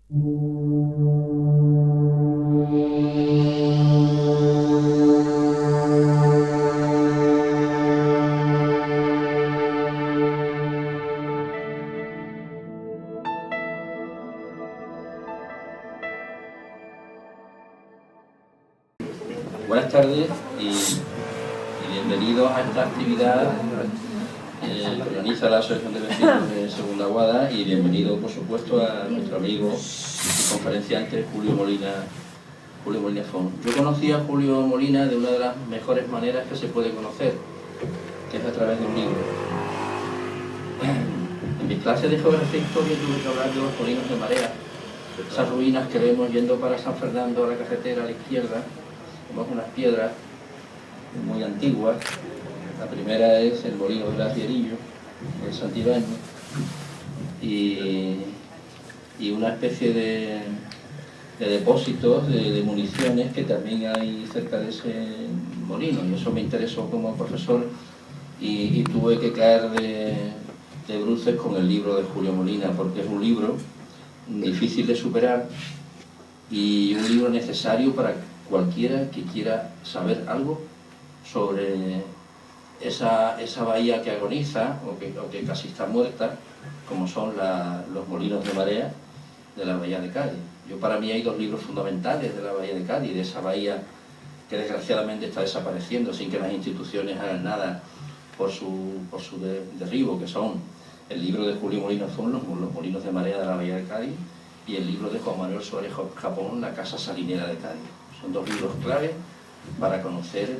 Buenas tardes y bienvenidos a esta actividad que organiza la Asociación de Vecinos de Segunda Guada, y bienvenido, por supuesto, a nuestro amigo y conferenciante Julio Molina Font. Yo conocí a Julio Molina de una de las mejores maneras que se puede conocer, que es a través de un libro. En mis clases de Geografía e Historia tuve que hablar de los molinos de marea, esas ruinas que vemos yendo para San Fernando, a la carretera a la izquierda. Vemos unas piedras muy antiguas. La primera es el molino del Arrierillo, el Santibáñez, y una especie de depósitos de municiones que también hay cerca de ese molino, y eso me interesó como profesor, y tuve que caer de bruces con el libro de Julio Molina, porque es un libro difícil de superar y un libro necesario para cualquiera que quiera saber algo sobre esa bahía que agoniza o que casi está muerta, como son los molinos de marea de la bahía de Cádiz. Para mí hay dos libros fundamentales de la bahía de Cádiz, de esa bahía que desgraciadamente está desapareciendo sin que las instituciones hagan nada por su derribo, que son el libro de Julio Molina Font, los molinos de marea de la bahía de Cádiz, y el libro de Juan Manuel Suárez Japón, La casa salinera de Cádiz. Son dos libros clave para conocer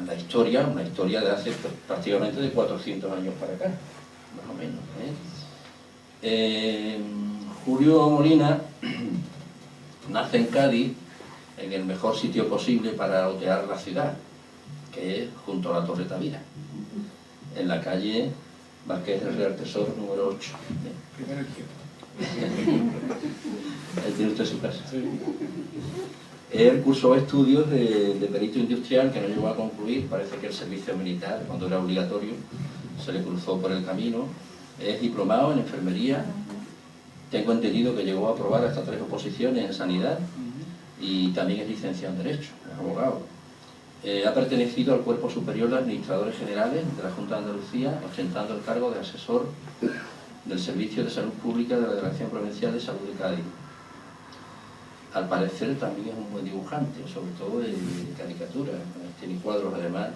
la historia, una historia de hace prácticamente de 400 años para acá, más o menos. Julio Molina nace en Cádiz, en el mejor sitio posible para otear la ciudad, que es junto a la Torre Tavira, en la calle Marqués del Real Tesoro número 8. Primero izquierda. Ahí tiene usted su casa. Sí. Él cursó estudios de perito industrial que no llegó a concluir. Parece que el servicio militar, cuando era obligatorio, se le cruzó por el camino. Es diplomado en enfermería. Tengo entendido que llegó a aprobar hasta 3 oposiciones en sanidad, y también es licenciado en Derecho, es abogado. Ha pertenecido al Cuerpo Superior de Administradores Generales de la Junta de Andalucía, ostentando el cargo de asesor del Servicio de Salud Pública de la Delegación Provincial de Salud de Cádiz. Al parecer también es un buen dibujante, sobre todo de caricaturas. Tiene cuadros además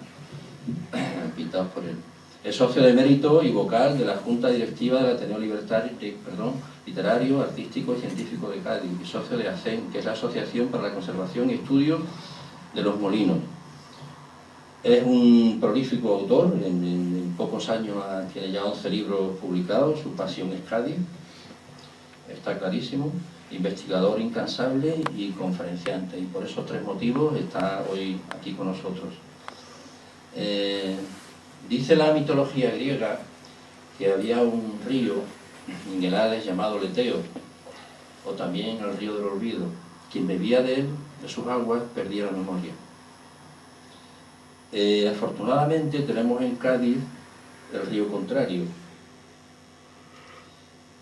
pintados por él. Es socio de mérito y vocal de la Junta Directiva del Ateneo Literario, Artístico y Científico de Cádiz, y socio de ACEN, que es la Asociación para la Conservación y Estudio de los Molinos. Es un prolífico autor, en pocos años tiene ya 11 libros publicados. Su pasión es Cádiz, está clarísimo. Investigador incansable y conferenciante, y por esos 3 motivos está hoy aquí con nosotros. Dice la mitología griega que había un río en el Hades llamado Leteo, o también el río del olvido. Quien bebía de él, de sus aguas, perdía la memoria. Afortunadamente tenemos en Cádiz el río contrario,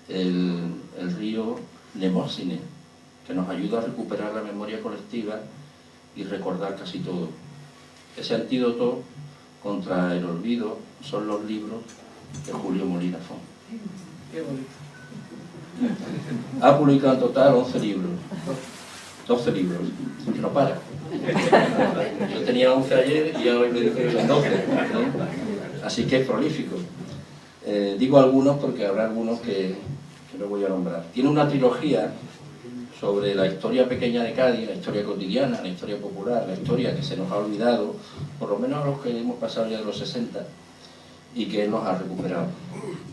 el río Nemósine, que nos ayuda a recuperar la memoria colectiva y recordar casi todo. Ese antídoto contra el olvido son los libros de Julio Molina Font. Qué bonito. Ha publicado en total 11 libros, 12 libros, que no para. Yo tenía 11 ayer y hoy me dice que son 12, ¿no? Así que es prolífico. Digo algunos porque habrá algunos que no voy a nombrar. Tiene una trilogía sobre la historia pequeña de Cádiz, la historia cotidiana, la historia popular, la historia que se nos ha olvidado, por lo menos los que hemos pasado ya de los 60, y que él nos ha recuperado.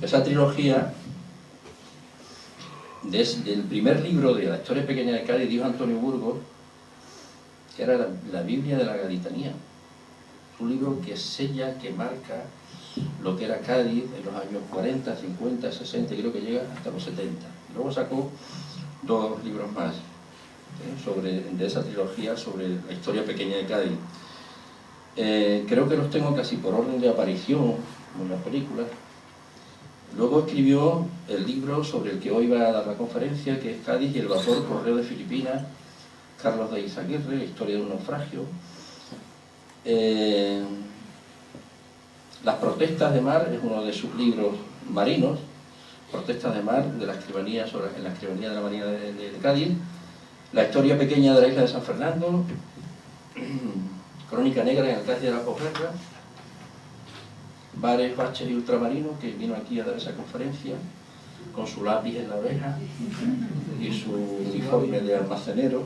Esa trilogía, desde el primer libro de la historia pequeña de Cádiz, dijo Antonio Burgos, que era la Biblia de la Gaditanía. Un libro que sella, que marca lo que era Cádiz en los años 40, 50, 60, creo que llega hasta los 70. Luego sacó 2 libros más de esa trilogía sobre la historia pequeña de Cádiz. Creo que los tengo casi por orden de aparición, como en las películas. Luego escribió el libro sobre el que hoy va a dar la conferencia, que es Cádiz y el vapor correo de Filipinas, Carlos de Izaguirre, la historia de un naufragio. Las protestas de mar es uno de sus libros marinos, protestas de mar de la escribanía en la escribanía de la Marina de Cádiz, la historia pequeña de la isla de San Fernando, crónica negra en el Cádiz de la posguerra, bares, baches y ultramarinos, que vino aquí a dar esa conferencia con su lápiz en la oreja y su uniforme de almacenero,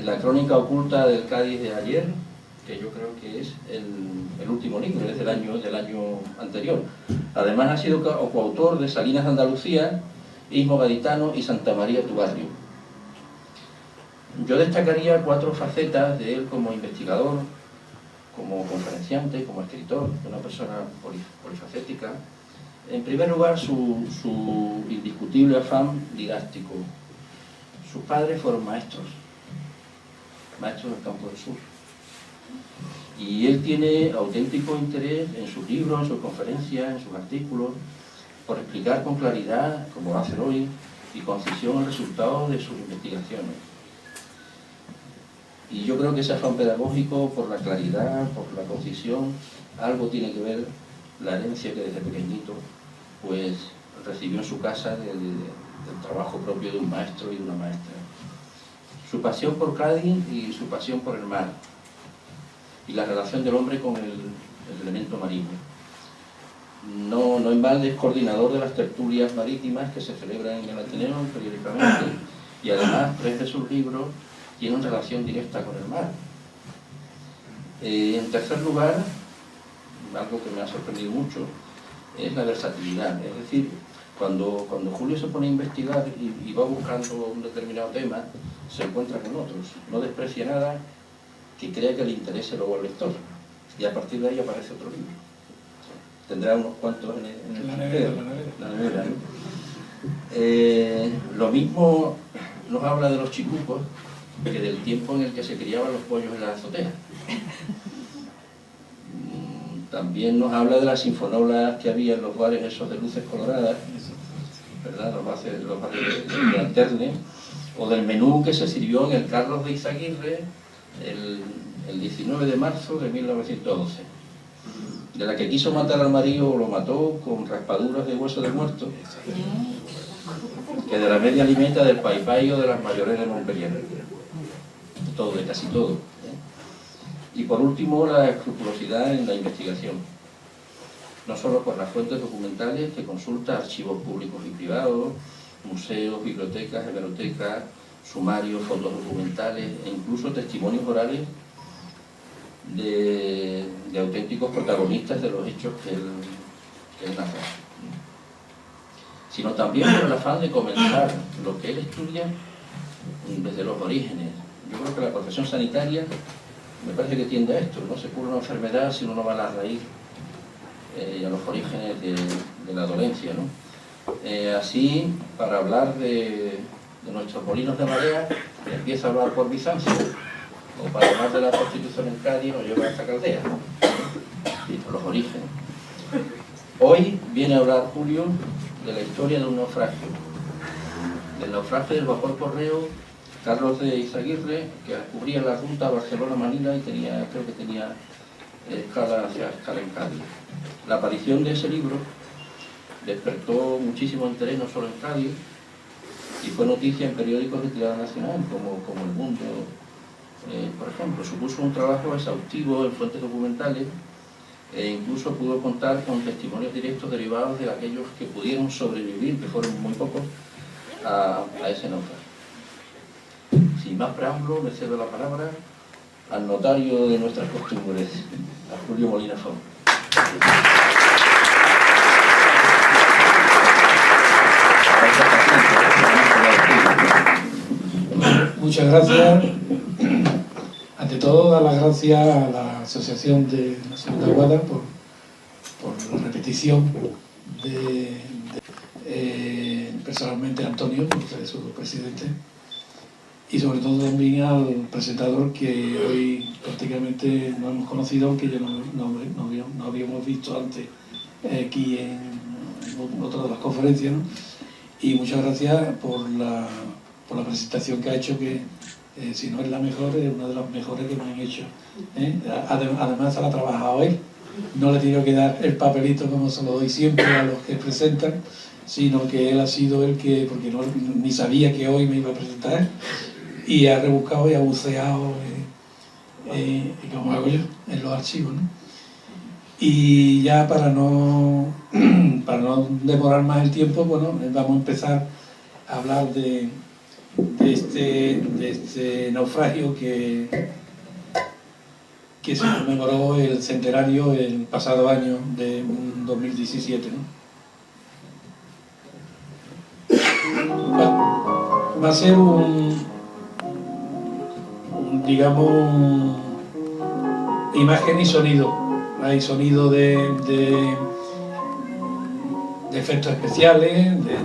la crónica oculta del Cádiz de ayer, que yo creo que es el último libro, es del año anterior. Además ha sido coautor de Salinas de Andalucía, Istmo Gaditano y Santa María tu barrio. Yo destacaría 4 facetas de él como investigador, como conferenciante, como escritor, una persona polifacética. En primer lugar, su indiscutible afán didáctico. Sus padres fueron maestros del Campo del Sur. Y él tiene auténtico interés en sus libros, en sus conferencias, en sus artículos, por explicar con claridad, como va a hacer hoy, y concisión el resultado de sus investigaciones. Y yo creo que ese afán pedagógico, por la claridad, por la concisión, algo tiene que ver la herencia que desde pequeñito pues recibió en su casa del trabajo propio de un maestro y de una maestra. Su pasión por Cádiz y su pasión por el mar, y la relación del hombre con el elemento marino. No en balde es coordinador de las tertulias marítimas que se celebran en el Ateneo periódicamente, y además 3 de sus libros tienen relación directa con el mar. En tercer lugar, algo que me ha sorprendido mucho, es la versatilidad. Es decir, cuando Julio se pone a investigar y va buscando un determinado tema, se encuentra con otros. No desprecia nada que crea que le interese luego al lector. Y a partir de ahí aparece otro libro. Tendrá unos cuantos en el la nevera, ¿no? Lo mismo nos habla de los chicucos que del tiempo en el que se criaban los pollos en la azotea. También nos habla de las sinfonolas que había en los bares esos de luces coloradas, ¿verdad? Los bares de Alterne, o del menú que se sirvió en el Carlos de Izaguirre el 19 de marzo de 1912, de la que quiso matar al marido o lo mató con raspaduras de hueso de muerto, que de la media alimenta del paipay o de las mayores de Montpellier, de casi todo. Y por último, la escrupulosidad en la investigación, no solo por las fuentes documentales que consulta, archivos públicos y privados, museos, bibliotecas, hemerotecas, sumarios, fotos documentales e incluso testimonios orales de auténticos protagonistas de los hechos que él narra, sino también por el afán de comenzar lo que él estudia desde los orígenes. Yo creo que la profesión sanitaria me parece que tiende a esto: no se cura una enfermedad si uno no va a la raíz y a los orígenes de la dolencia, ¿no? Así, para hablar de nuestros molinos de marea, empieza a hablar por Bizancio, o para hablar de la prostitución en Cádiz nos lleva hasta Caldea, y por los orígenes. Hoy viene a hablar Julio de la historia de un naufragio, del naufragio del vapor correo Carlos de Izaguirre, que cubría la ruta Barcelona-Manila y creo que tenía escala en Cádiz. La aparición de ese libro despertó muchísimo interés no solo en Cádiz, y fue noticia en periódicos de tirada nacional como El Mundo, por ejemplo. Supuso un trabajo exhaustivo en fuentes documentales e incluso pudo contar con testimonios directos derivados de aquellos que pudieron sobrevivir, que fueron muy pocos, a ese naufragio. Sin más preámbulo, le cedo la palabra al notario de nuestras costumbres, a Julio Molina Font. Muchas gracias. Ante todo, dar las gracias a la Asociación de la Segunda Guada por la repetición personalmente a Antonio, por ser su presidente, y sobre todo también al presentador, que hoy prácticamente no hemos conocido, aunque ya no habíamos visto antes aquí en en otra de las conferencias, ¿no? Y muchas gracias por la presentación que ha hecho, que si no es la mejor, es una de las mejores que me han hecho, ¿eh? Además se la ha trabajado él, no le tengo que dar el papelito como se lo doy siempre a los que presentan, sino que él ha sido el que, porque no, ni sabía que hoy me iba a presentar, y ha rebuscado y ha buceado, como hago yo, en los archivos, ¿no? Y ya para no demorar más el tiempo, bueno, vamos a empezar a hablar de este naufragio que se conmemoró el centenario el pasado año de 2017, ¿no? Va a ser digamos, imagen y sonido. Hay sonido de efectos especiales, de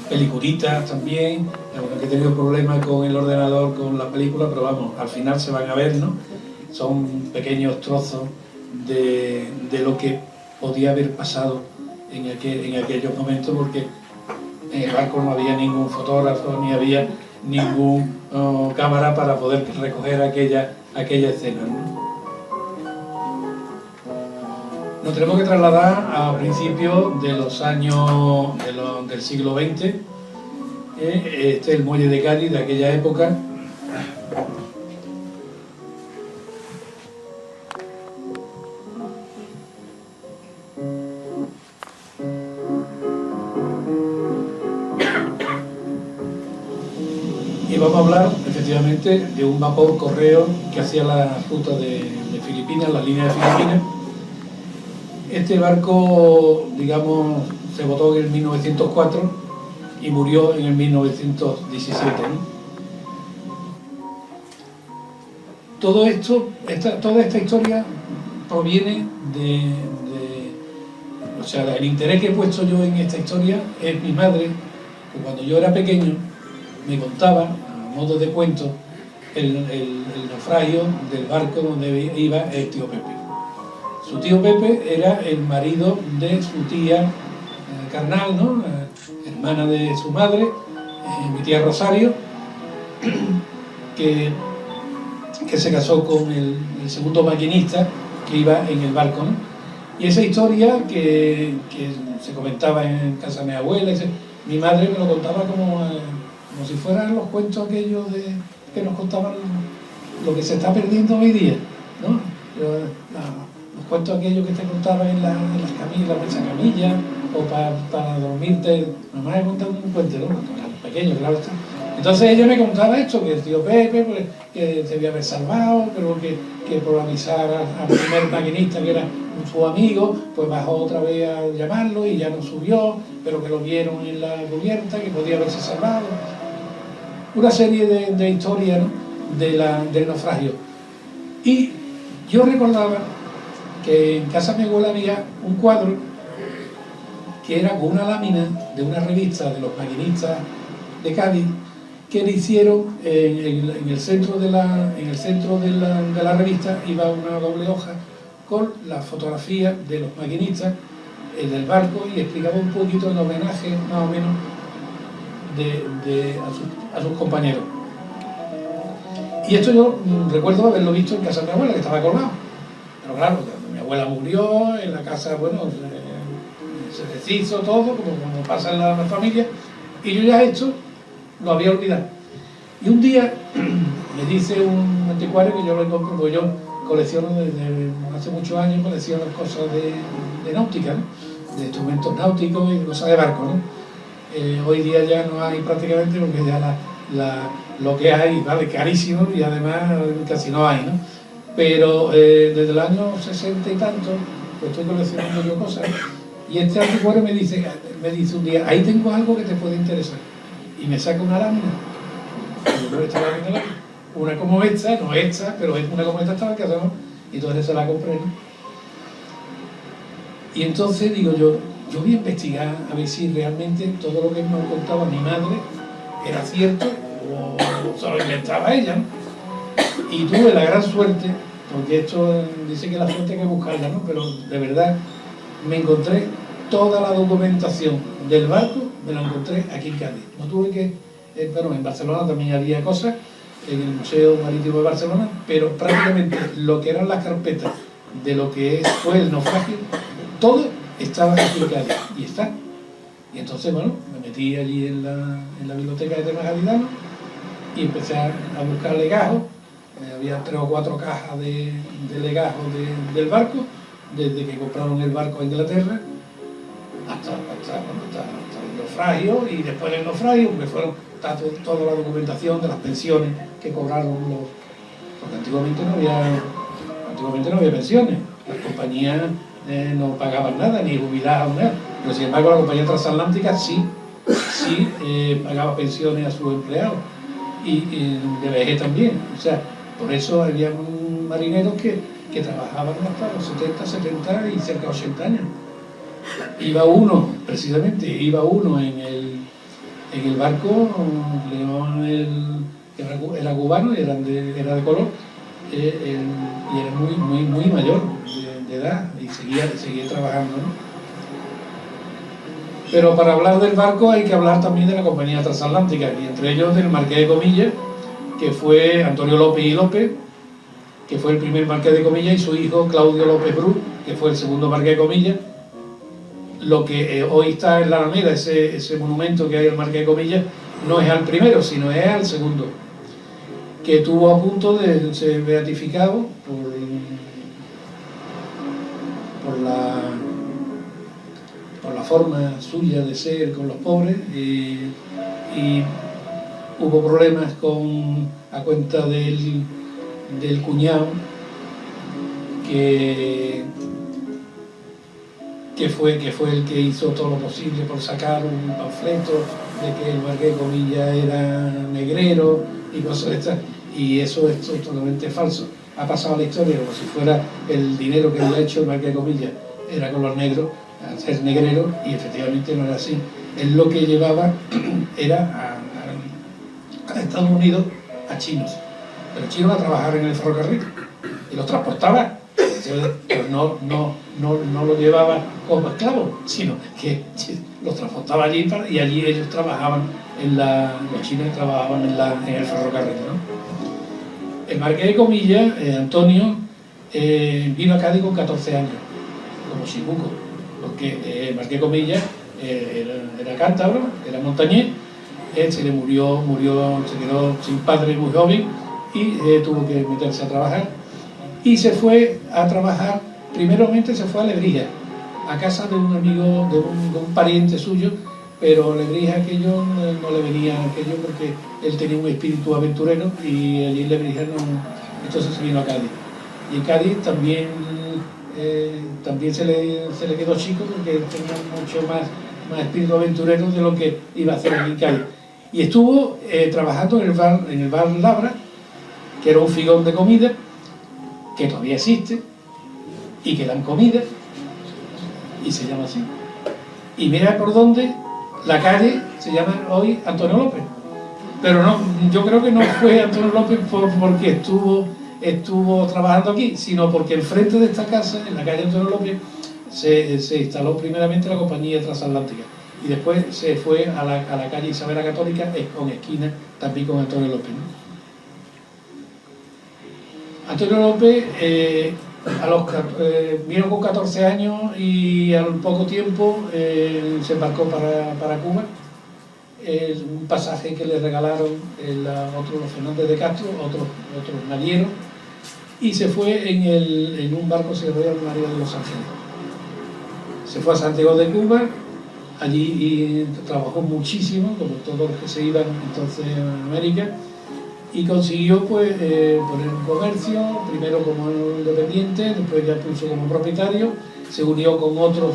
peliculitas también, aunque he tenido problemas con el ordenador, con la película, pero vamos, al final se van a ver, ¿no? Son pequeños trozos de lo que podía haber pasado en aquellos momentos, porque en el barco no había ningún fotógrafo, ni había ningún cámara para poder recoger aquella escena, ¿no? Nos tenemos que trasladar a principios de los años del siglo XX. Este es el muelle de Cádiz de aquella época. Y vamos a hablar efectivamente de un vapor correo que hacía la ruta de Filipinas, la línea de Filipinas. Este barco, digamos, se botó en el 1904 y murió en el 1917, ¿no? Todo esto, toda esta historia proviene o sea, el interés que he puesto yo en esta historia es mi madre, que cuando yo era pequeño me contaba, a modo de cuento, el naufragio del barco donde iba el tío Pepe. Su tío Pepe era el marido de su tía carnal, ¿no? Hermana de su madre, mi tía Rosario, que se casó con el segundo maquinista que iba en el barco, ¿no? Y esa historia que se comentaba en casa de mi abuela, mi madre me lo contaba como si fueran los cuentos aquellos que nos contaban lo que se está perdiendo hoy día, ¿no? Los cuentos aquellos que te contaban en las camillas, la mesa camilla, o para dormirte. Mamá me contaba un cuento, ¿no? Cuando era pequeño, claro está. Entonces ella me contaba esto, que el tío Pepe, pues, que se había salvado, pero que por avisar al primer maquinista, que era su amigo, pues bajó otra vez a llamarlo y ya no subió, pero que lo vieron en la cubierta, que podía haberse salvado. Una serie de historias, ¿no? Del naufragio. Y yo recordaba que en casa de mi abuela había un cuadro que era con una lámina de una revista de los maquinistas de Cádiz, que le hicieron en el centro de la revista iba una doble hoja con la fotografía de los maquinistas del barco, y explicaba un poquito el homenaje más o menos a sus compañeros. Y esto yo recuerdo haberlo visto en casa de mi abuela, que estaba colgado. Pero claro, cuando mi abuela murió, en la casa, bueno, se deshizo todo, como pasa en la familia, y yo ya esto lo había olvidado. Y un día me dice un anticuario que yo lo encontré, porque yo colecciono desde hace muchos años, colecciono cosas de náutica, ¿no? De instrumentos náuticos y cosas de barco, ¿no? Hoy día ya no hay prácticamente, porque ya lo que hay vale carísimo y además casi no hay, ¿no? Pero desde el año 60 y tanto, pues estoy coleccionando yo cosas, y este anticuario me dice un día, ahí tengo algo que te puede interesar, y me saca una lámina. Yo creo que esta lámina, una como esta, no esta, pero es una como esta, estaba en casa, ¿no? Y entonces se la compré, ¿no? Y entonces digo yo voy a investigar a ver si realmente todo lo que me contaba mi madre era cierto o se lo inventaba ella, ¿no? Y tuve la gran suerte, porque esto dice que la suerte hay que buscarla, ¿no? Pero de verdad me encontré toda la documentación del barco, me la encontré aquí en Cádiz. No tuve que, bueno, en Barcelona también había cosas, en el Museo Marítimo de Barcelona, pero prácticamente lo que eran las carpetas de lo que fue el naufragio, todo estaba aquí en Cádiz, y está. Y entonces, bueno, me metí allí en la biblioteca de temas gaditanos y empecé a buscar legajos. Había 3 o 4 cajas de legajos del barco, desde que compraron el barco a Inglaterra hasta el naufragio, y después del naufragio, porque está toda la documentación de las pensiones que cobraron porque antiguamente no había pensiones, las compañías no pagaban nada, ni jubilaban nada, pero sin embargo la compañía transatlántica sí pagaba pensiones a sus empleados, y de vejez también. O sea, por eso había marineros que trabajaban hasta los 70, 70 y cerca de 80 años. Iba uno en el barco, le llamaban era cubano y era de color, y era muy mayor de edad, y seguía trabajando, ¿no? Pero para hablar del barco hay que hablar también de la compañía transatlántica, y entre ellos del Marqués de Comillas, que fue Antonio López y López, que fue el primer Marqués de Comillas, y su hijo Claudio López Bru, que fue el segundo Marqués de Comillas. Lo que hoy está en la Alameda, ese monumento que hay al Marqués de Comillas, no es al primero, sino es al segundo, que estuvo a punto de ser beatificado por la forma suya de ser con los pobres, y hubo problemas a cuenta del cuñado, que fue el que hizo todo lo posible por sacar un panfleto de que el Marqués de Comillas era negrero y cosas de estas, y eso es totalmente falso. Ha pasado la historia como si fuera el dinero que le ha hecho el Marqués de Comillas era con los negros, al ser negrero, y efectivamente no era así. Él lo que llevaba era a Estados Unidos a chinos, pero chinos a trabajar en el ferrocarril, y los transportaba, pero no lo llevaba como esclavos, sino que los transportaba allí, y allí ellos trabajaban los chinos trabajaban en el ferrocarril, ¿no? El Marqués de Comillas, Antonio, vino a Cádiz con 14 años, como chibuco, porque el Marqués de Comillas era cántabro, era montañés. Él se quedó sin padre muy joven, y tuvo que meterse a trabajar, y se fue a trabajar. Primeramente se fue a Lebrija, a casa de un amigo, de un pariente suyo, pero Lebrija aquello no le venía aquello, porque él tenía un espíritu aventurero, y allí en Lebrija no. Entonces se vino a Cádiz, y en Cádiz también se le quedó chico, porque tenía mucho más espíritu aventurero de lo que iba a hacer aquí en Cádiz. Y estuvo trabajando en el bar Labra, que era un figón de comida, que todavía existe, y que dan comida, y se llama así. Y mira por dónde la calle se llama hoy Antonio López. Pero no, yo creo que no fue Antonio López porque estuvo trabajando aquí, sino porque enfrente de esta casa, en la calle Antonio López, se instaló primeramente la compañía transatlántica, y después se fue a la calle Isabel la Católica, con esquina también con Antonio López, ¿no? Antonio López vino con 14 años, y al poco tiempo se embarcó para Cuba. Un pasaje que le regalaron los Fernández de Castro, otros navieros, y se fue en un barco que se llama María de los Ángeles. Se fue a Santiago de Cuba, allí y trabajó muchísimo, como todos los que se iban entonces a América, y consiguió pues poner un comercio, primero como independiente, después ya puso como propietario, se unió con otros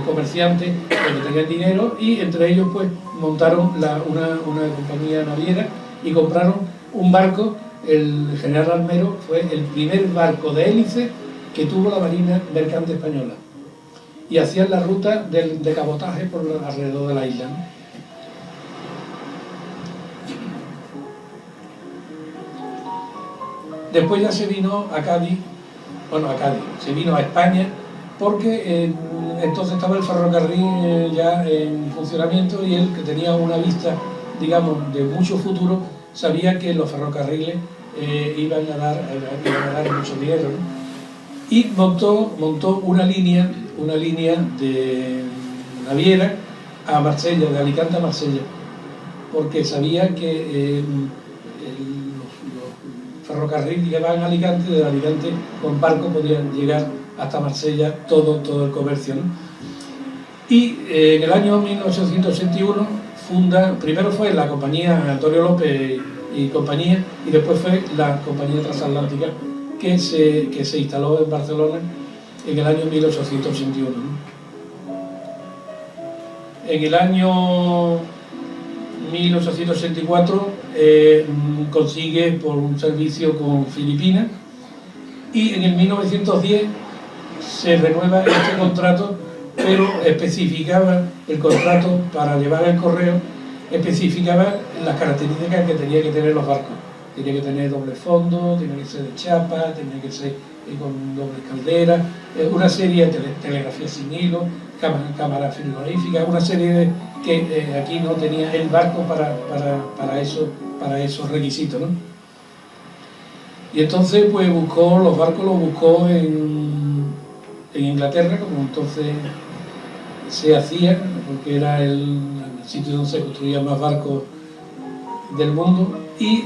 comerciantes que tenían dinero, y entre ellos pues montaron una compañía naviera y compraron un barco. El General Almero fue el primer barco de hélice que tuvo la Marina Mercante Española, y hacían la ruta de cabotaje por alrededor de la isla, ¿no? Después ya se vino a Cádiz, se vino a España, porque entonces estaba el ferrocarril ya en funcionamiento y él, que tenía una vista, digamos, de mucho futuro, sabía que los ferrocarriles iban a dar mucho dinero, ¿no? Y montó una línea de naviera a Marsella, de Alicante a Marsella, porque sabía que los ferrocarriles llegaban a Alicante, de Alicante con barco podían llegar hasta Marsella todo el comercio, ¿no? Y en el año 1881 primero fue la compañía Antonio López y compañía, y después fue la compañía transatlántica que se instaló en Barcelona en el año 1881, ¿no? En el año 1864 consigue por un servicio con Filipinas, y en el 1910 se renueva este contrato, pero especificaba el contrato para llevar el correo, especificaba las características que tenía que tener los barcos. Tenía que tener doble fondo, tenía que ser de chapa, tenía que ser con doble caldera, una serie de telegrafía sin hilo, cámara frigorífica, una serie de que aquí no tenía el barco para esos requisitos, ¿no? Y entonces pues los barcos los buscó en Inglaterra, como entonces se hacía, porque era el sitio donde se construían más barcos del mundo, y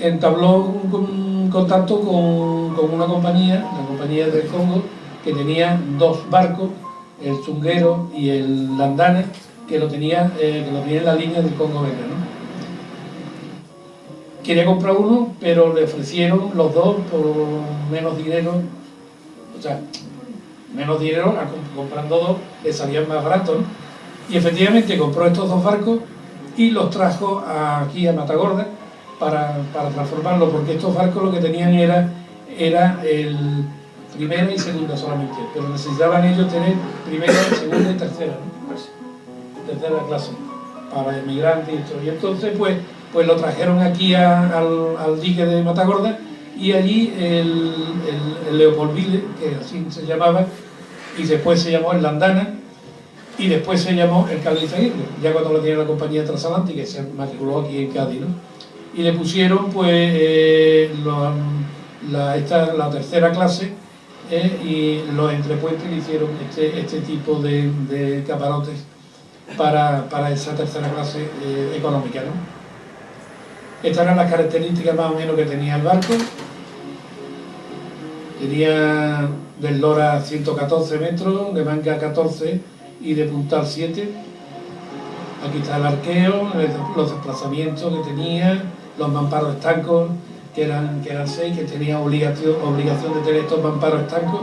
entabló un contacto con una compañía, la compañía del Congo, que tenía dos barcos, el Zunguero y el Landane, que lo tenía en la línea del Congo belga, ¿no? Quería comprar uno, pero le ofrecieron los dos por menos dinero, o sea, menos dinero, comprando dos le salían más baratos, ¿no? Y efectivamente compró estos dos barcos y los trajo aquí a Matagorda para transformarlo, porque estos barcos lo que tenían era el primera y segunda solamente, pero necesitaban ellos tener primera, segunda y tercera, ¿no? Tercera clase para emigrantes y esto. Y entonces pues lo trajeron aquí al dique de Matagorda, y allí el Leopoldville, que así se llamaba, y después se llamó el Landana, y después se llamó el Cádiz Aguirre, ya cuando lo tenía la compañía transatlántica, que se matriculó aquí en Cádiz, ¿no? Y le pusieron pues la tercera clase, y los entrepuentes le hicieron este tipo de camarotes para esa tercera clase económica, ¿no? Estas eran las características más o menos que tenía el barco. Tenía de eslora 114 metros, de manga 14 y de puntal 7. Aquí está el arqueo, los desplazamientos que tenía, los mamparos estancos, que eran 6, que tenía obligación de tener estos mamparos estancos.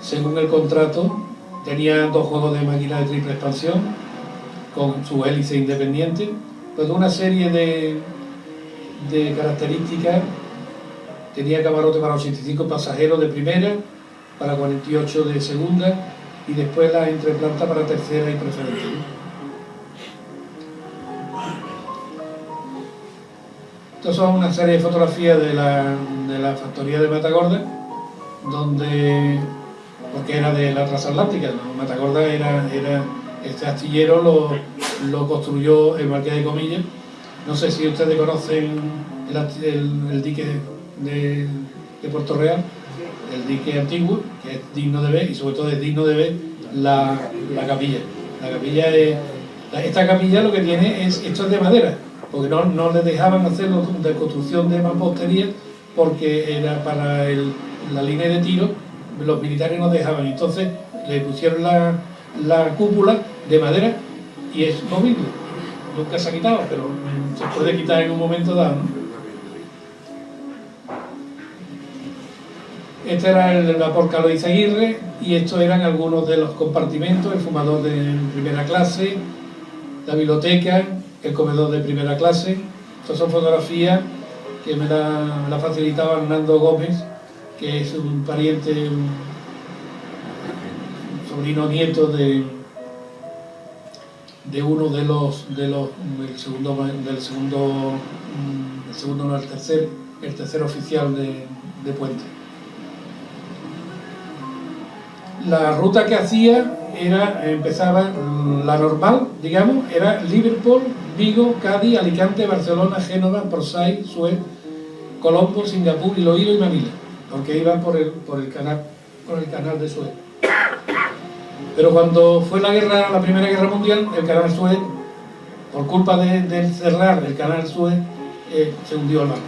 Según el contrato, tenía 2 juegos de máquina de triple expansión, con su hélice independiente. Pues una serie de características. Tenía camarote para 85 pasajeros de primera, para 48 de segunda, y después la entreplanta para tercera y preferente. Estas son una serie de fotografías de la factoría de Matagorda, porque era de la transatlántica, ¿no? Matagorda era este astillero lo construyó el Marqués de Comillas. No sé si ustedes conocen el dique de Puerto Real, el dique antiguo, que es digno de ver, y sobre todo es digno de ver la capilla. Esta capilla lo que tiene esto es de madera, porque no le dejaban hacer de construcción de mampostería, porque era para la línea de tiro, los militares no dejaban, entonces le pusieron la cúpula de madera y es movible. Nunca se ha quitado, pero se puede quitar en un momento dado, ¿no? Este era el vapor Cádiz Aguirre, y estos eran algunos de los compartimentos: el fumador de primera clase, la biblioteca, el comedor de primera clase. Estas son fotografías que me la facilitaba Hernando Gómez, que es un pariente, un sobrino nieto de uno del tercer oficial de Puente. la ruta que hacía empezaba la normal, digamos, era Liverpool, Vigo, Cádiz, Alicante, Barcelona, Génova, Portside, Suez, Colombo, Singapur, Iloílo y Manila, porque iba por el canal de Suez. Pero cuando fue la Primera Guerra Mundial, el canal Suez, por culpa de cerrar el canal Suez, se hundió el barco,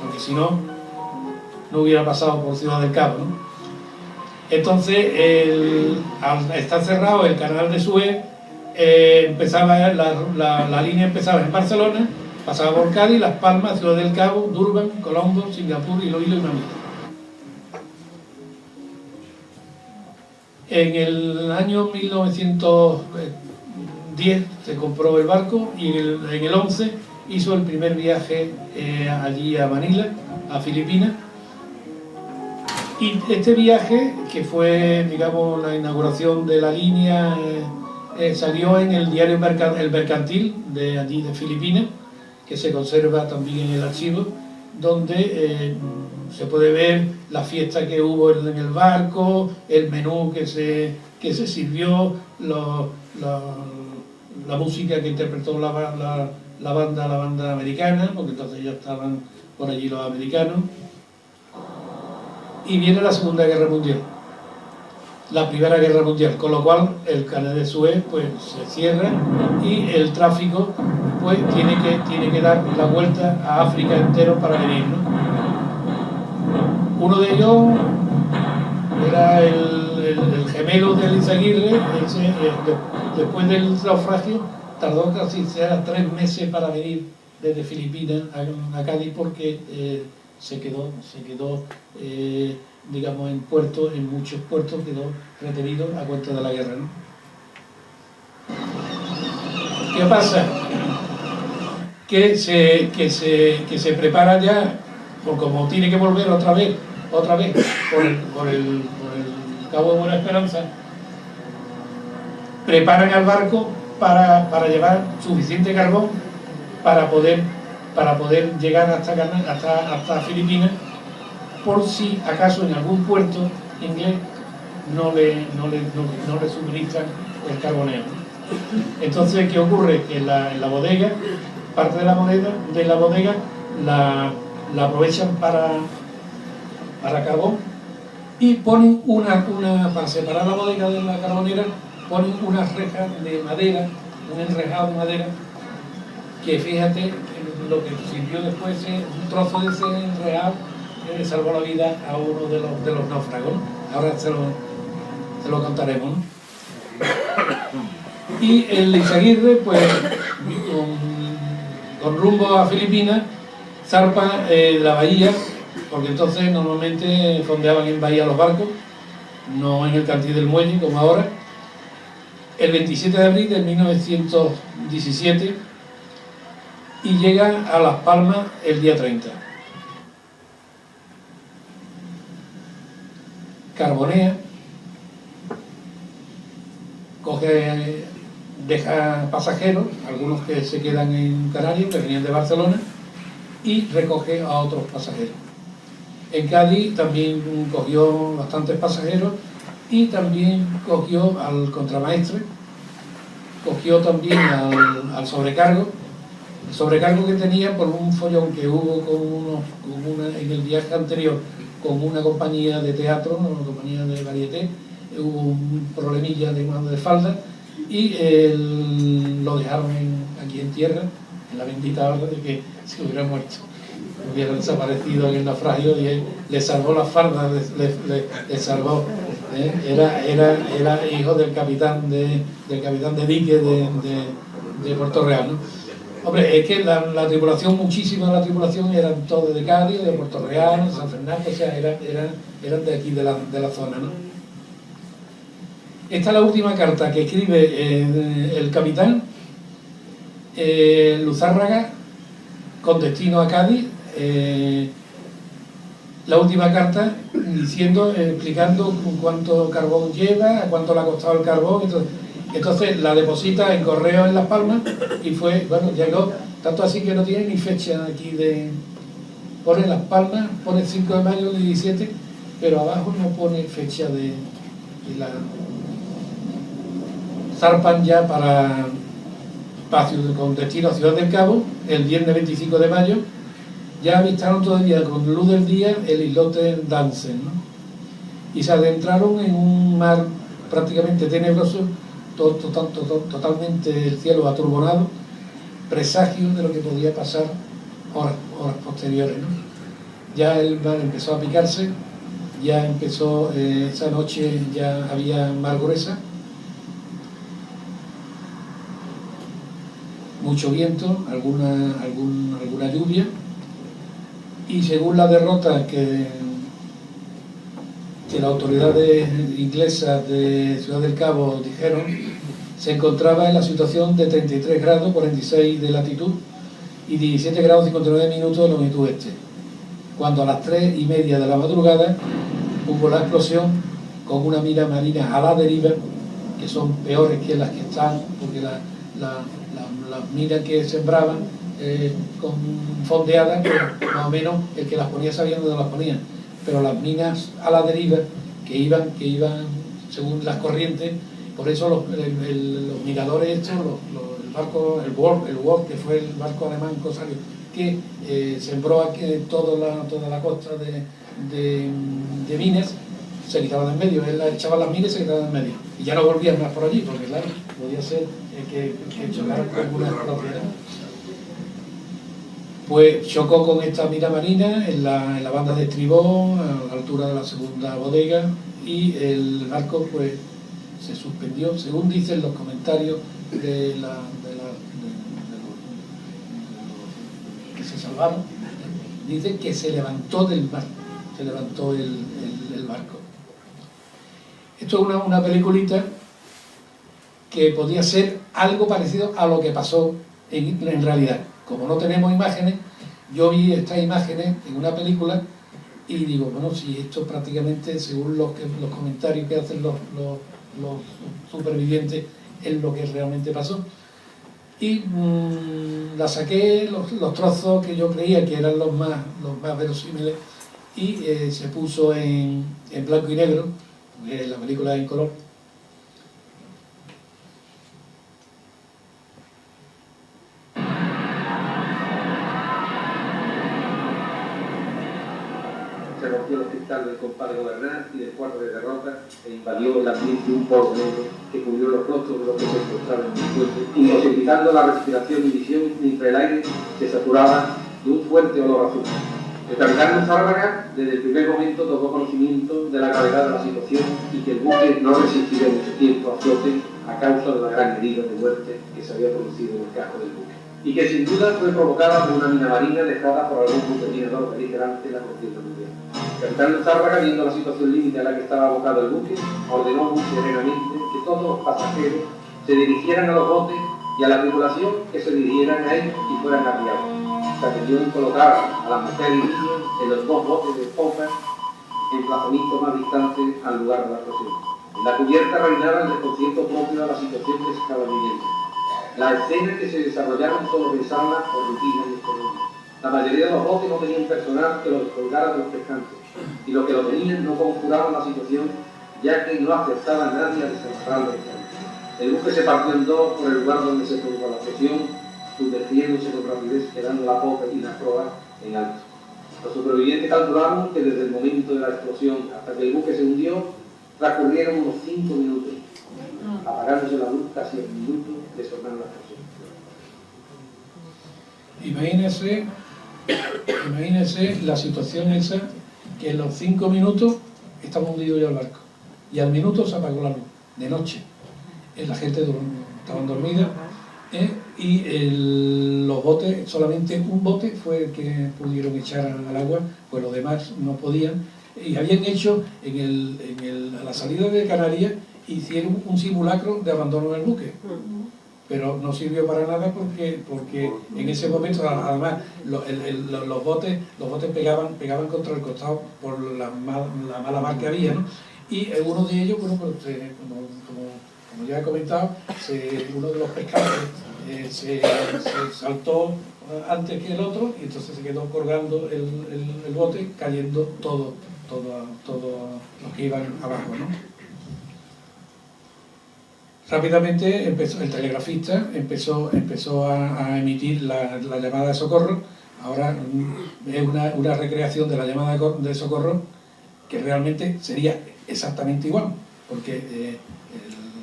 porque si no, no hubiera pasado por Ciudad del Cabo, ¿no? Entonces, al estar cerrado el canal de Suez, la línea empezaba en Barcelona, pasaba por Cádiz, Las Palmas, Ciudad del Cabo, Durban, Colombo, Singapur, Iloílo y Manila. En el año 1910 se compró el barco y en el 11 hizo el primer viaje allí a Manila, a Filipinas. Y este viaje, que fue, digamos, la inauguración de la línea, salió en el diario El Mercantil de allí de Filipinas, que se conserva también en el archivo, donde se puede ver la fiesta que hubo en el barco, el menú que se sirvió, la música que interpretó la banda americana, porque entonces ya estaban por allí los americanos. Y viene la Segunda Guerra Mundial, la Primera Guerra Mundial, con lo cual el canal de Suez pues se cierra y el tráfico pues tiene que dar la vuelta a África entero para venir, ¿no? Uno de ellos era el gemelo de Izaguirre. Después del naufragio tardó casi 3 meses para venir desde Filipinas a Cádiz, porque se quedó digamos, en muchos puertos quedó retenido a cuenta de la guerra, ¿no? ¿Qué pasa? Que se prepara ya, por como tiene que volver otra vez por el Cabo de Buena Esperanza, preparan al barco para llevar suficiente carbón para poder llegar hasta Filipinas, por si acaso en algún puerto inglés no le suministran el carboneo. Entonces, ¿qué ocurre? Que en la bodega, parte de la bodega la aprovechan para carbón, y ponen para separar la bodega de la carbonera, ponen unas rejas de madera, un enrejado de madera, que fíjate, lo que sirvió después es un trozo de ese enrejado que le salvó la vida a uno de los náufragos. Ahora se lo contaremos, ¿no? Y el Izaguirre, pues, con rumbo a Filipinas, zarpa la bahía, porque entonces normalmente fondeaban en bahía los barcos, no en el cantil del muelle como ahora, el 27 de abril de 1917, y llega a Las Palmas el día 30. Carbonea, deja pasajeros, algunos que se quedan en Canarias, que venían de Barcelona, y recoge a otros pasajeros. En Cádiz también cogió bastantes pasajeros, y también cogió al contramaestre, cogió también al sobrecargo. El sobrecargo que tenía por un follón que hubo en el viaje anterior con una compañía de teatro, una compañía de varieté, hubo un problemilla de falda, y lo dejaron aquí en tierra, en la bendita hora de que se hubiera muerto, hubiera desaparecido en el naufragio, y él le salvó la falda, le salvó. Era hijo del capitán de dique de Puerto Real, ¿no? Hombre, es que la tripulación, muchísima de la tripulación eran todos de Cádiz, de Puerto Real, de San Fernando, o sea, eran de aquí, de la zona, ¿no? Esta es la última carta que escribe el capitán Luzárraga con destino a Cádiz. La última carta explicando cuánto carbón lleva, cuánto le ha costado el carbón. Entonces la deposita en correo en Las Palmas, y llegó, tanto así que no tiene ni fecha aquí pone Las Palmas, pone 5 de mayo del 17, pero abajo no pone fecha de zarpan ya con destino a Ciudad del Cabo el viernes 25 de mayo. Ya avistaron todavía con luz del día el islote Dansen, ¿no? Y se adentraron en un mar prácticamente tenebroso, totalmente el cielo aturbonado, presagio de lo que podía pasar horas posteriores, ¿no? Ya el mar empezó a picarse, ya empezó, esa noche ya había mar gruesa, mucho viento, alguna lluvia, y según la derrota que las autoridades inglesas de Ciudad del Cabo dijeron, se encontraba en la situación de 33 grados 46 de latitud y 17 grados 59 minutos de longitud este, cuando a las 3:30 de la madrugada hubo la explosión con una mina marina a la deriva, que son peores que las que están, porque las minas que sembraban con fondeadas, pues, más o menos el que las ponía sabía dónde las ponía, pero las minas a la deriva que iban según las corrientes, por eso los miradores estos, el barco, el Wolf, que fue el barco alemán Cosario, que sembró aquí toda la costa de minas, se quitaban de en medio, él echaba las minas y se quitaban de en medio, y ya no volvían más por allí, porque claro, podía ser que chocaran con alguna propiedad. Pues chocó con esta mina marina en la banda de estribor, a la altura de la segunda bodega, y el barco pues se suspendió, según dicen los comentarios de los que se salvaron, dicen que se levantó del mar, se levantó el barco. Esto es una peliculita que podía ser algo parecido a lo que pasó en realidad. Como no tenemos imágenes, yo vi estas imágenes en una película y digo, bueno, si esto prácticamente, según los comentarios que hacen los supervivientes, es lo que realmente pasó. Y la saqué, los trozos que yo creía que eran los más verosímiles, y se puso en blanco y negro, porque la película es en color. Se rompió el hospital del compadre Gobernal y del cuarto de derrota e invadió el ambiente un polvo negro que cubrió los rostros de los que se encontraban en el puente, imposibilitando la respiración y visión mientras el aire se saturaba de un fuerte olor a azufre. El capitán Zárraga desde el primer momento tomó conocimiento de la gravedad de la situación y que el buque no resistiría mucho tiempo a flote a causa de la gran herida de muerte que se había producido en el casco del buque, y que sin duda fue provocada por una mina marina dejada por algún buque minador beligerante en la contienda mundial. El capitán Zárraga, viendo la situación límite a la que estaba abocado el buque, ordenó muy serenamente que todos los pasajeros se dirigieran a los botes y a la tripulación que se dirigieran a ellos y fueran arriados. Se atendió en colocar a las mujeres y niños en los dos botes de popa, emplazamiento más distante al lugar de la explosión. En la cubierta reinaba el desconcierto propio a la situación que se estaba viviendo. Las escenas que se desarrollaron solo pensarlas por rutina y experiencia. La mayoría de los botes no tenían personal que los descolgara de los pescantes, y los que lo tenían no conjuraban la situación, ya que no aceptaba a nadie a desenmascararlo. El buque se partió en dos por el lugar donde se produjo la explosión, sumergiéndose con rapidez, quedando la popa y la proa en alto. Los supervivientes calcularon que desde el momento de la explosión hasta que el buque se hundió, transcurrieron unos 5 minutos, apagándose la luz casi al minuto de sonar la explosión. Imagínense la situación esa, que en los 5 minutos estaba hundido ya el barco, y al minuto se apagó la luz, de noche. La gente estaban dormida, y los botes, solamente un bote fue el que pudieron echar al agua, pues los demás no podían, y habían hecho a la salida de Canarias, hicieron un simulacro de abandono del buque, pero no sirvió para nada porque en ese momento, además, los botes pegaban contra el costado por la mala mar que había, ¿no? Y uno de ellos, bueno, pues, como ya he comentado, uno de los pescadores se saltó antes que el otro, y entonces se quedó colgando el bote, cayendo todo los que iban abajo, ¿no? rápidamente el telegrafista empezó a emitir la llamada de socorro. Ahora es una recreación de la llamada de socorro que realmente sería exactamente igual, porque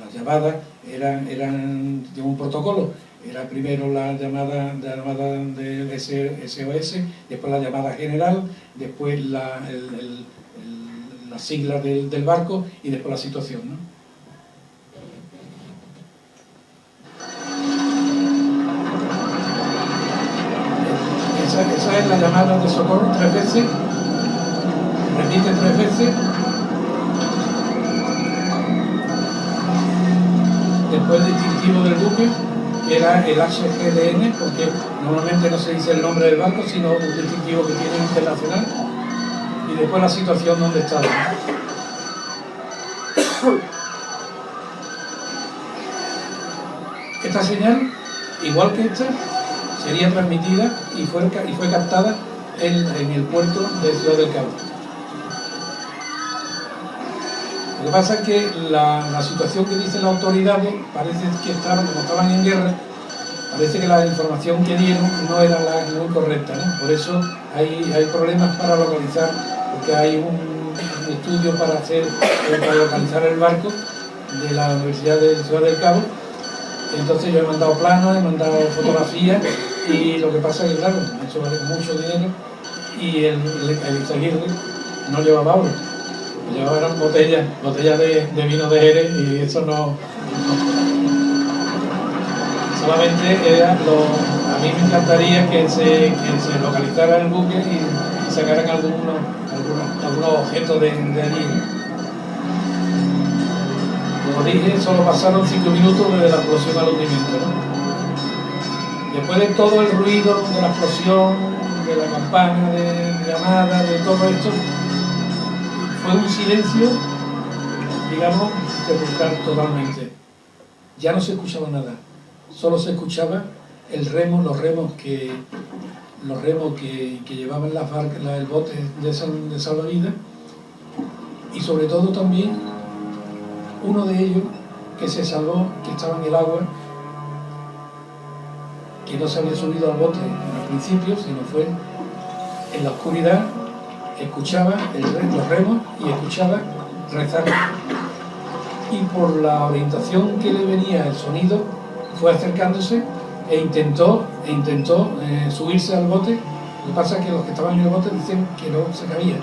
las llamadas eran de un protocolo. Era primero la llamada del SOS, después la llamada general, después las siglas del barco y después la situación, ¿no? Esa es la llamada de socorro 3 veces, repite 3 veces, después el distintivo del buque, que era el HGDN, porque normalmente no se dice el nombre del barco, sino un distintivo que tiene internacional, y después la situación donde estaba. Esta señal, igual que esta, sería transmitida y fue captada en el puerto de Ciudad del Cabo. Lo que pasa es que la situación que dicen las autoridades parece que como estaban en guerra, parece que la información que dieron no era la muy correcta, ¿no? Por eso hay problemas para localizar, porque hay un estudio para localizar el barco de la Universidad de Ciudad del Cabo. Entonces yo he mandado planos, he mandado fotografías, y lo que pasa es que, claro, eso vale mucho dinero, y el Izaguirre no llevaba oro, llevaban botellas de vino de Jerez, y eso no solamente era a mí me encantaría que se localizara el buque y sacaran algunos objetos de allí. Como dije, solo pasaron 5 minutos desde la explosión al hundimiento, ¿no? Después de todo el ruido de la explosión, de la campana de llamada, de todo esto, fue un silencio, digamos, sepulcral totalmente. Ya no se escuchaba nada, solo se escuchaba los remos que llevaban las barcas, el bote de salvavidas, y sobre todo también uno de ellos que se salvó, que estaba en el agua, que no se había subido al bote al principio, sino fue en la oscuridad, escuchaba los remos y escuchaba rezar. Y por la orientación que le venía el sonido, fue acercándose e intentó subirse al bote. Lo que pasa es que los que estaban en el bote dicen que no se cabía.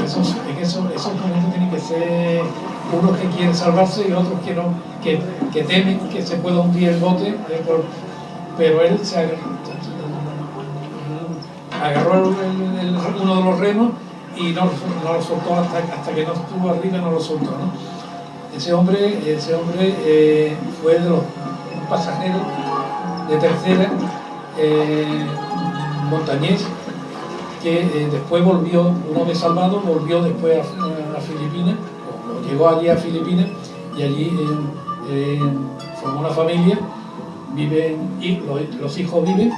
Esos momentos tienen que ser unos que quieren salvarse y otros que no, que temen que se pueda hundir el bote, pero él se agarró uno de los remos y no lo soltó hasta que no estuvo arriba, no lo soltó, ¿no? Ese hombre fue de los pasajeros de tercera, montañés, que después volvió, una vez salvado, volvió después a Filipinas, o llegó allí a Filipinas, y allí formó una familia, viven, y los hijos viven,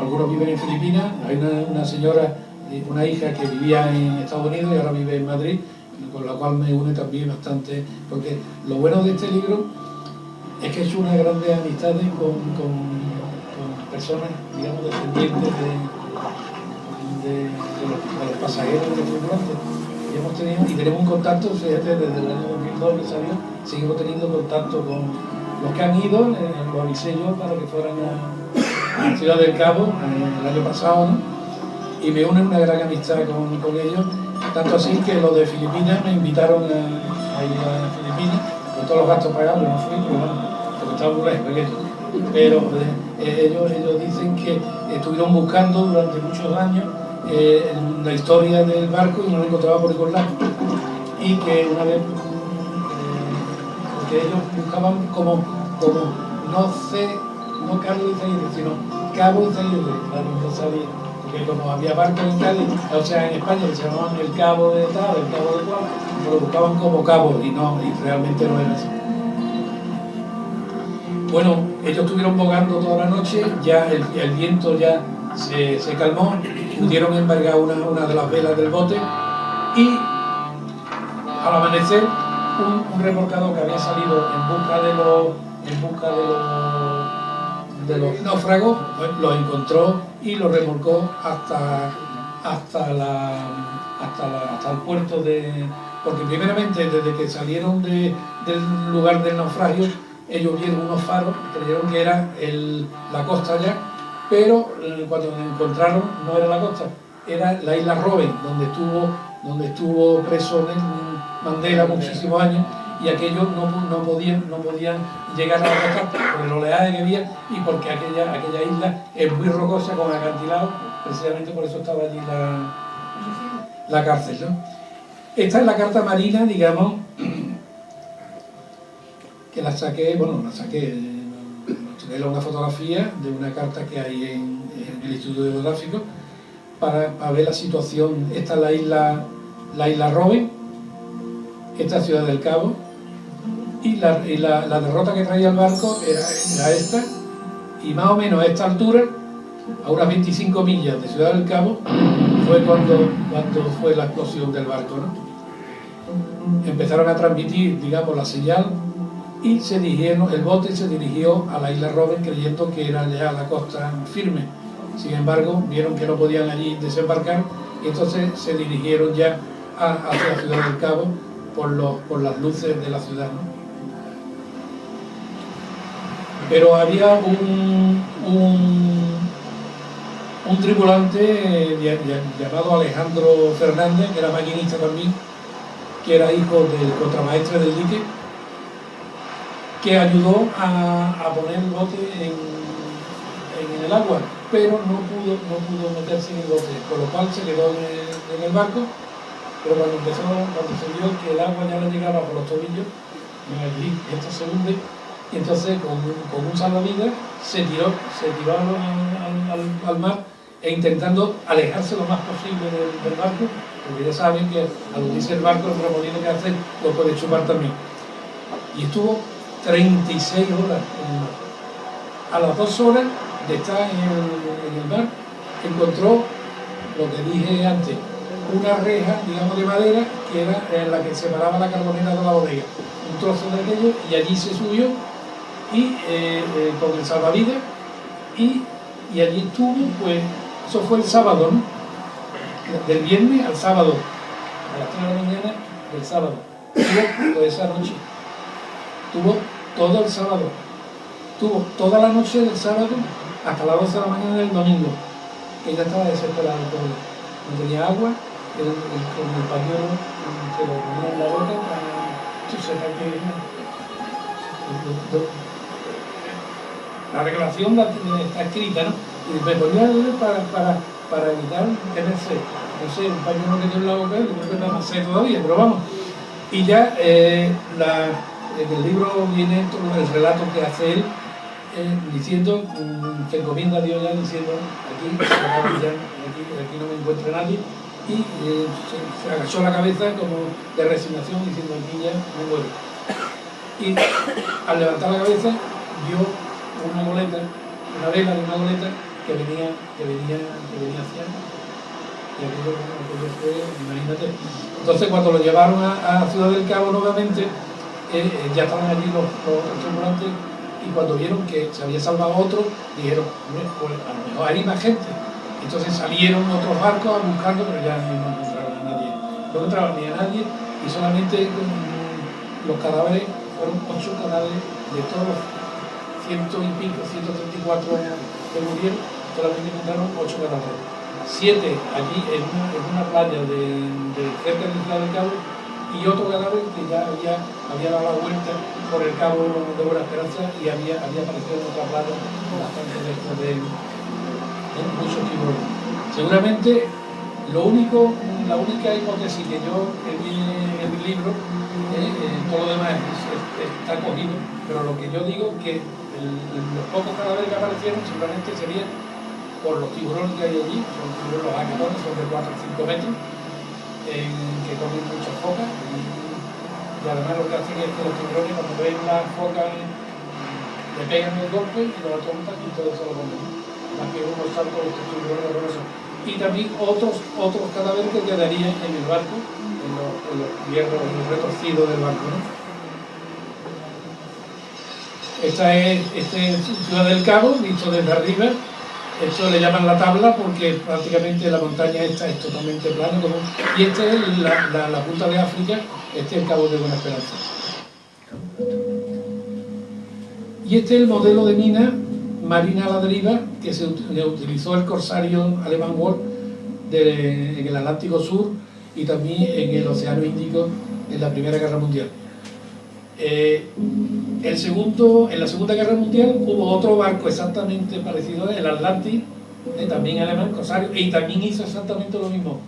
algunos viven en Filipinas. Hay una señora, una hija que vivía en Estados Unidos y ahora vive en Madrid, con la cual me une también bastante, porque lo bueno de este libro es que he hecho unas grandes amistades con personas, digamos, descendientes de los pasajeros de tripulantes. Y tenemos un contacto, fíjate, desde el año 2002 que salió, seguimos teniendo contacto con los que han ido, los avisé yo para que fueran a Ciudad del Cabo el año pasado, ¿no? Y me une una gran amistad con ellos, tanto así que los de Filipinas me invitaron a ir a Filipinas, con todos los gastos pagados. Yo no fui, porque estaba muy lejos, pequeño. Pero ellos dicen que estuvieron buscando durante muchos años la historia del barco y no lo encontraban por ningún lado. Y que una vez, porque ellos buscaban como no Carlos Izaguirre, sino Cabo Izaguirre, claro, no sabía. Porque como había barcos en Cádiz, o sea, en España, que se llamaban el Cabo de tal, el Cabo de cual, lo buscaban como Cabo y realmente no era así. Bueno, ellos estuvieron bogando toda la noche, ya el viento ya se calmó, pudieron embargar una de las velas del bote, y al amanecer un remolcador que había salido en busca de los náufragos, pues, los encontró y los remolcó hasta el puerto de... Porque primeramente, desde que salieron del lugar del naufragio, ellos vieron unos faros, creyeron que era la costa ya, pero cuando nos encontraron no era la costa, era la isla Robben, donde estuvo preso Mandela muchísimos años, y aquellos no podían llegar a la costa por el oleaje que había y porque aquella isla es muy rocosa con acantilados, precisamente por eso estaba allí la cárcel, ¿no? Esta es la carta marina, digamos, que la saqué, era una fotografía de una carta que hay en el Instituto Geográfico para ver la situación. Esta es la isla Robben, esta es Ciudad del Cabo, y la derrota que traía el barco era esta, y más o menos a esta altura, a unas 25 millas de Ciudad del Cabo, fue cuando fue la explosión del barco, ¿no? Empezaron a transmitir, digamos, la señal, y el bote se dirigió a la isla Robben creyendo que era ya la costa firme. Sin embargo, vieron que no podían allí desembarcar y entonces se dirigieron ya hacia la Ciudad del Cabo por las luces de la ciudad, ¿no? Pero había un tripulante llamado Alejandro Fernández, que era maquinista también, que era hijo del contramaestre del dique, que ayudó a poner el bote en el agua, pero no pudo meterse en el bote, con lo cual se quedó en el barco. Pero cuando se vio que el agua ya le llegaba por los tobillos, allí esto se hunde, y entonces con un salvavidas se tiró al mar, e intentando alejarse lo más posible del barco, porque ya saben que al hundirse el barco, el remolino que hace lo puede chupar también. Y estuvo 36 horas en el mar. A las 2 horas de estar en el mar, encontró lo que dije antes, una reja, digamos, de madera, que era la que separaba la carbonera de la bodega. Un trozo de aquello, y allí se subió y con el salvavidas, y allí estuvo, pues, eso fue el sábado, ¿no? Del viernes al sábado, a las 3 de la mañana del sábado. Tuvo toda esa noche, tuvo todo el sábado, tuvo toda la noche del sábado hasta las 12 de la mañana del domingo. Ella estaba desesperada, no tenía agua, con el pañuelo se lo ponía en la boca para la regulación está escrita, ¿no? Y me ponía para evitar tenerse, no sé, un pañuelo que dio en la boca, creo que no sé todavía, pero vamos. Y ya en el libro viene todo el relato que hace él, diciendo, que encomienda a Dios ya, diciendo, aquí no me encuentra nadie, y se agachó la cabeza como de resignación, diciendo, aquí ya me muero. Y al levantar la cabeza vio una vela de una goleta que venía hacia él. Y aquello fue, imagínate. Entonces, cuando lo llevaron a Ciudad del Cabo nuevamente, ya estaban allí los tripulantes, y cuando vieron que se había salvado otro, dijeron, pues a lo mejor hay más gente. Entonces salieron otros barcos a buscarlo, pero ya no encontraron a nadie. No encontraron ni a nadie, y solamente los cadáveres, fueron 8 cadáveres de todos los 100 y pico, 134 que murieron, solamente encontraron 8 cadáveres. 7 allí en una playa de cerca de Ciudad del Cabo, y otro cadáver que ya había dado la vuelta por el Cabo de Buena Esperanza y había aparecido en otra playa bastante lejos de muchos tiburones. Seguramente la única hipótesis que yo vi en mi libro, todo lo demás está cogido, pero lo que yo digo que los pocos cadáveres que aparecieron seguramente serían por los tiburones que hay allí, son tiburones, los aquelones, son de 4 o 5 metros, que comen muchas focas, y además lo que hacen es que los tiburones, cuando ven las focas, le pegan el golpe y lo atontan y todo eso lo comen. Más que unos saltos de estos tiburones horrorosos. Y y también otros cadáveres que quedarían en el barco, en los hierros, en los retorcidos del barco, ¿no? Esta es Ciudad del Cabo, visto desde arriba. Esto le llaman la tabla porque prácticamente la montaña esta es totalmente plana, y esta es la punta de África, este es el Cabo de Buena Esperanza. Y este es el modelo de mina marina a la deriva que se utilizó el corsario alemán Wolf en el Atlántico Sur y también en el Océano Índico en la Primera Guerra Mundial. En la Segunda Guerra Mundial hubo otro barco exactamente parecido, el Atlantic, también alemán, corsario, y también hizo exactamente lo mismo.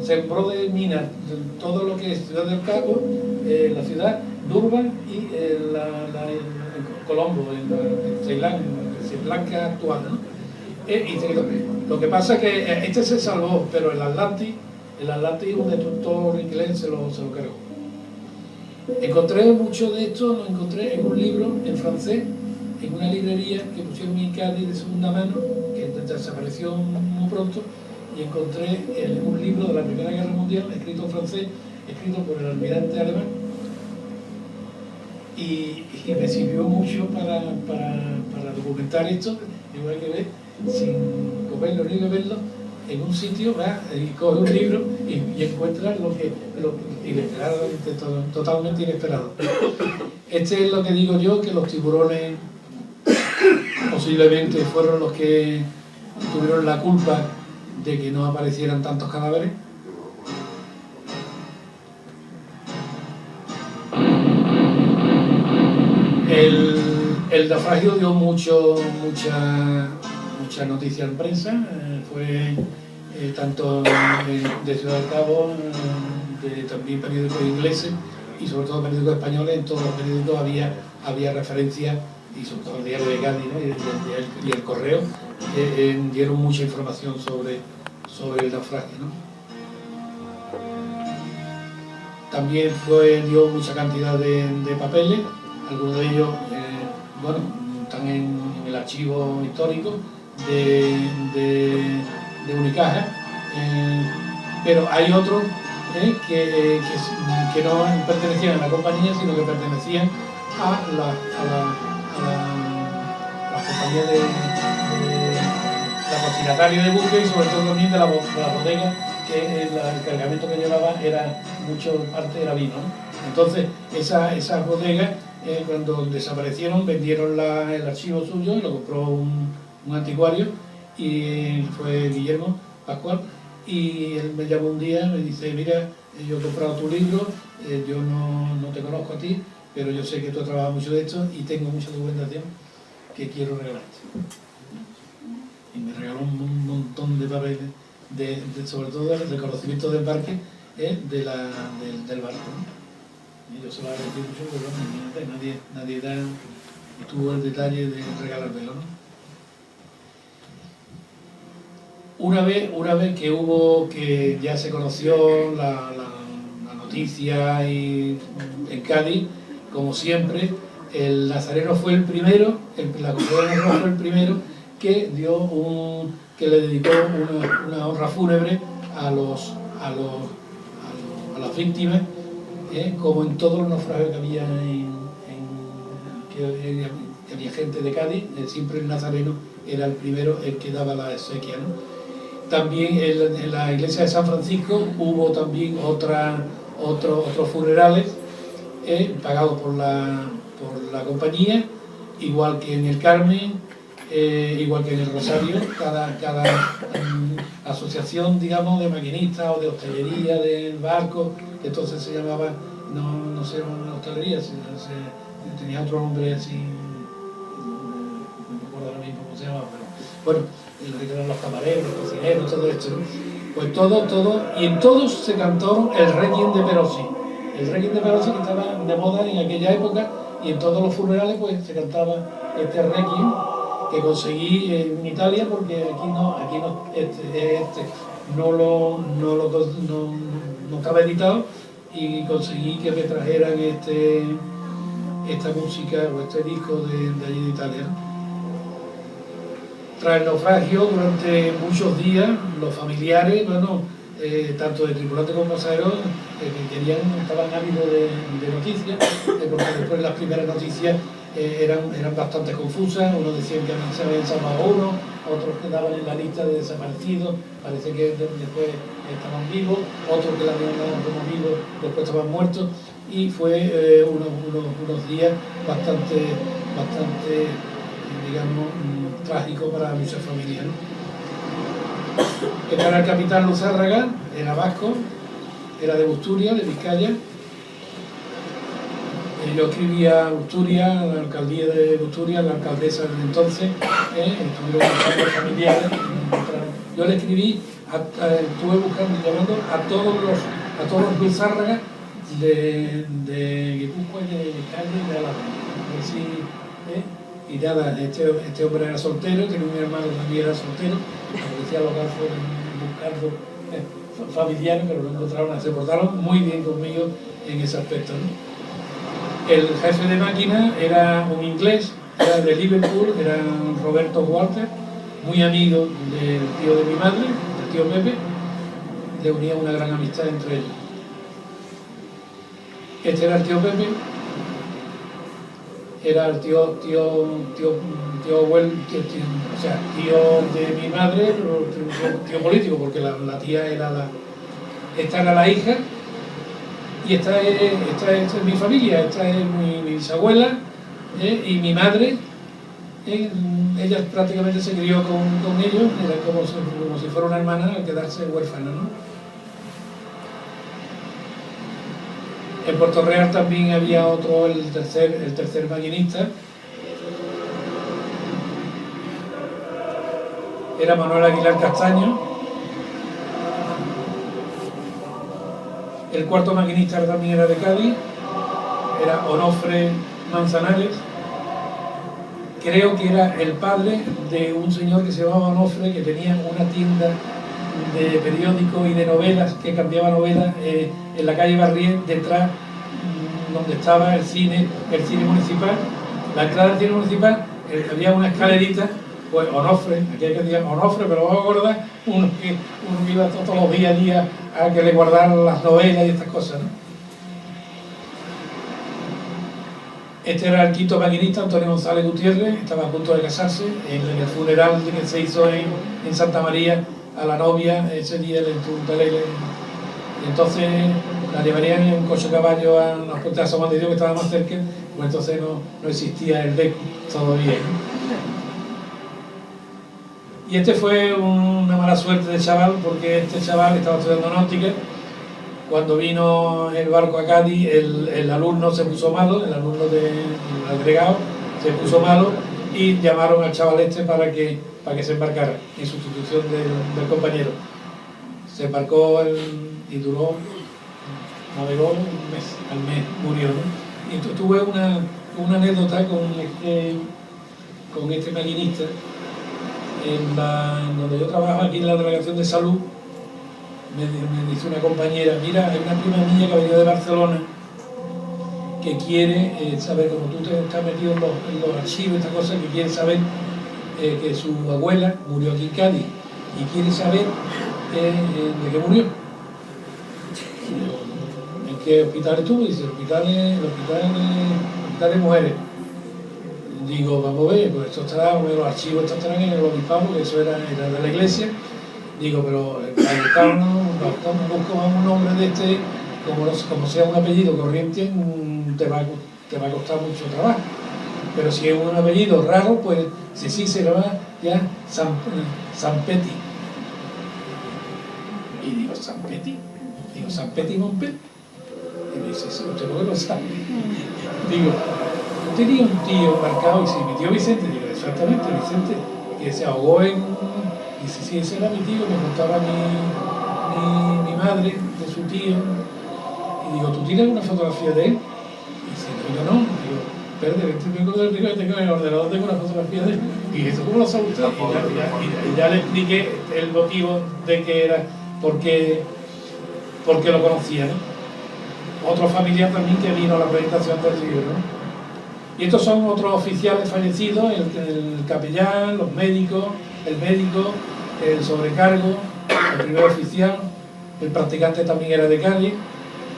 Sembró de minas todo lo que es Ciudad del Cabo, la ciudad, Durban y Colombo, en Ceilán, en Sri Lanka actual, ¿no? Lo que pasa es que este se salvó, pero el Atlantic, un destructor inglés, se lo cargó. Encontré mucho de esto, lo encontré en un libro en francés, en una librería que pusieron en Cádiz de segunda mano, que desapareció muy pronto, y encontré un libro de la Primera Guerra Mundial, escrito en francés, escrito por el almirante alemán, y me sirvió mucho para documentar esto. Igual que ver, sin comerlo ni beberlo, en un sitio va y coge un libro y encuentra lo inesperadamente, totalmente inesperado. Este es lo que digo yo, que los tiburones posiblemente fueron los que tuvieron la culpa de que no aparecieran tantos cadáveres. El naufragio dio mucha noticia en prensa, fue tanto de Ciudad del Cabo, también periódicos ingleses y sobre todo periódicos españoles. En todos los periódicos había referencias, y sobre todo el diario de Cádiz, ¿no? y el Correo, dieron mucha información sobre el naufragio, ¿no? También dio mucha cantidad de papeles, algunos de ellos están en el archivo histórico de Unicaja, pero hay otros que no pertenecían a la compañía, sino que pertenecían a la compañía de la consignataria de buque, y sobre todo también de la bodega, que el cargamento que llevaba era parte era vino, ¿no? Entonces esas bodegas, cuando desaparecieron, vendieron el archivo suyo, y lo compró un anticuario, y fue Guillermo Pascual, y él me llamó un día, me dice: mira, yo he comprado tu libro, yo no te conozco a ti, pero yo sé que tú has trabajado mucho de esto y tengo mucha documentación que quiero regalarte. Y me regaló un montón de papeles, sobre todo el reconocimiento de embarque del barco, ¿no? Y yo se lo agradecí mucho, pero imagínate, nadie tuvo el detalle de regalármelo, ¿no? Una vez que ya se conoció la noticia en Cádiz, como siempre, el Nazareno fue el primero, la Cofradía de fue el primero que le dedicó una honra fúnebre a las víctimas, como en todos los naufragios que había que había gente de Cádiz, siempre el Nazareno era el primero el que daba la exequia, ¿no? También en la iglesia de San Francisco hubo también otros funerales pagados por la compañía, igual que en el Carmen, igual que en el Rosario. Cada asociación, digamos, de maquinistas o de hostelería del barco, que entonces se llamaba, no se llamaba hostelería, tenía otro nombre así, no me acuerdo ahora mismo cómo se llamaba, pero bueno, los camareros, los cocineros, todo esto, ¿no? Pues todo, y en todos se cantó el Requiem de Perossi. El Requiem de Perossi, que estaba de moda en aquella época, y en todos los funerales pues se cantaba este Requiem, que conseguí en Italia, porque aquí no estaba editado, y conseguí que me trajeran esta música o este disco de allí de Italia, ¿no? Tras el naufragio, durante muchos días, los familiares, bueno, tanto de tripulantes como pasajeros, estaban ávidos de noticias, porque después las primeras noticias eran bastante confusas. Unos decían que se habían salvado uno, otros quedaban en la lista de desaparecidos, parece que después estaban vivos, otros que la habían dado como vivos, después estaban muertos, y fue unos días bastante digamos, trágico para muchas familias, ¿no? Este era el capitán Luzárraga, era vasco, era de Busturia, de Vizcaya. Yo escribía a Busturia, la alcaldía de Busturia, la alcaldesa del entonces, estuvieron buscando familiares. Yo le escribí, estuve buscando y llamando a todos los Luzárragas de Guipúzcoa y de Calle y de Álava. Y nada, este hombre era soltero, tenía un hermano que también era soltero, la policía local fue buscando familiares, pero no encontraron, se portaron muy bien conmigo en ese aspecto, ¿no? El jefe de máquina era un inglés, era de Liverpool, era Roberto Walter, muy amigo del tío de mi madre, del tío Pepe, le unía una gran amistad entre ellos. Este era el tío Pepe, era el tío de mi madre, pero tío político, porque la tía era esta era la hija, y esta es mi familia, esta es mi bisabuela, y mi madre, ella prácticamente se crió con ellos, era como si fuera una hermana al quedarse huérfana, ¿no? En Puerto Real también había otro, el tercer maquinista. Era Manuel Aguilar Castaño. El cuarto maquinista también era de Cádiz. Era Onofre Manzanares. Creo que era el padre de un señor que se llamaba Onofre, que tenía una tienda de periódicos y de novelas, que cambiaba novelas en la calle Barrié, detrás donde estaba el cine municipal. La entrada del cine municipal había una escalerita, pues Onofre, aquí hay que decir Onofre, pero vamos a acordar, uno que iba todos los días a que le guardaran las novelas y estas cosas, ¿no? Este era el quinto maquinista, Antonio González Gutiérrez, estaba a punto de casarse en el funeral que se hizo en Santa María a la novia ese día del Tuntalele. Entonces la llevarían en un coche de caballo a las puertas de San Juan de Dios, que estaba más cerca, pues entonces no existía el DECO todavía, ¿no? Y este fue una mala suerte de chaval, porque este chaval estaba estudiando náutica. Cuando vino el barco a Cádiz, el alumno se puso malo, el alumno del agregado se puso malo, y llamaron al chaval este para que se embarcara en sustitución del compañero. Se embarcó y navegó un mes, al mes murió, ¿no? Y tuve una anécdota con este maquinista donde yo trabajo aquí en la delegación de salud. Me dice una compañera: mira, hay una prima mía que ha venido de Barcelona que quiere saber, como tú te estás metido en los archivos, estas cosas, que quiere saber que su abuela murió aquí en Cádiz y quiere saber de qué murió. ¿En qué hospital estuvo? Dice, el hospital de mujeres. Digo, vamos a ver, pues esto estará, los archivos estos estarán en el obispado, porque eso era de la iglesia. Digo, pero para buscar un nombre de este, como sea un apellido corriente, te va a costar mucho trabajo. Pero si es un apellido raro, pues sí se llama ya Sanpetti. Y digo, ¿Sanpetti? Digo, ¿Sanpetti Montpet? Y me dice, sí, ¿usted por qué lo sabe? Digo, yo tenía un tío marcado, y si mi tío Vicente, digo, exactamente, Vicente, que se ahogó en... Dice, sí, ese era mi tío, me contaba mi madre de su tío. Y digo, ¿tú tienes una fotografía de él? Y dice, yo no. Digo, espérate, tengo en el ordenador, tengo una fotografía de él. Y eso, ¿cómo lo sabe usted? Y ya le expliqué el motivo de que era, porque lo conocía, ¿no? Otro familiar también que vino a la presentación del libro, ¿no? Y estos son otros oficiales fallecidos, el capellán, los médicos, el médico, el sobrecargo, el primer oficial, el practicante también era de Cádiz,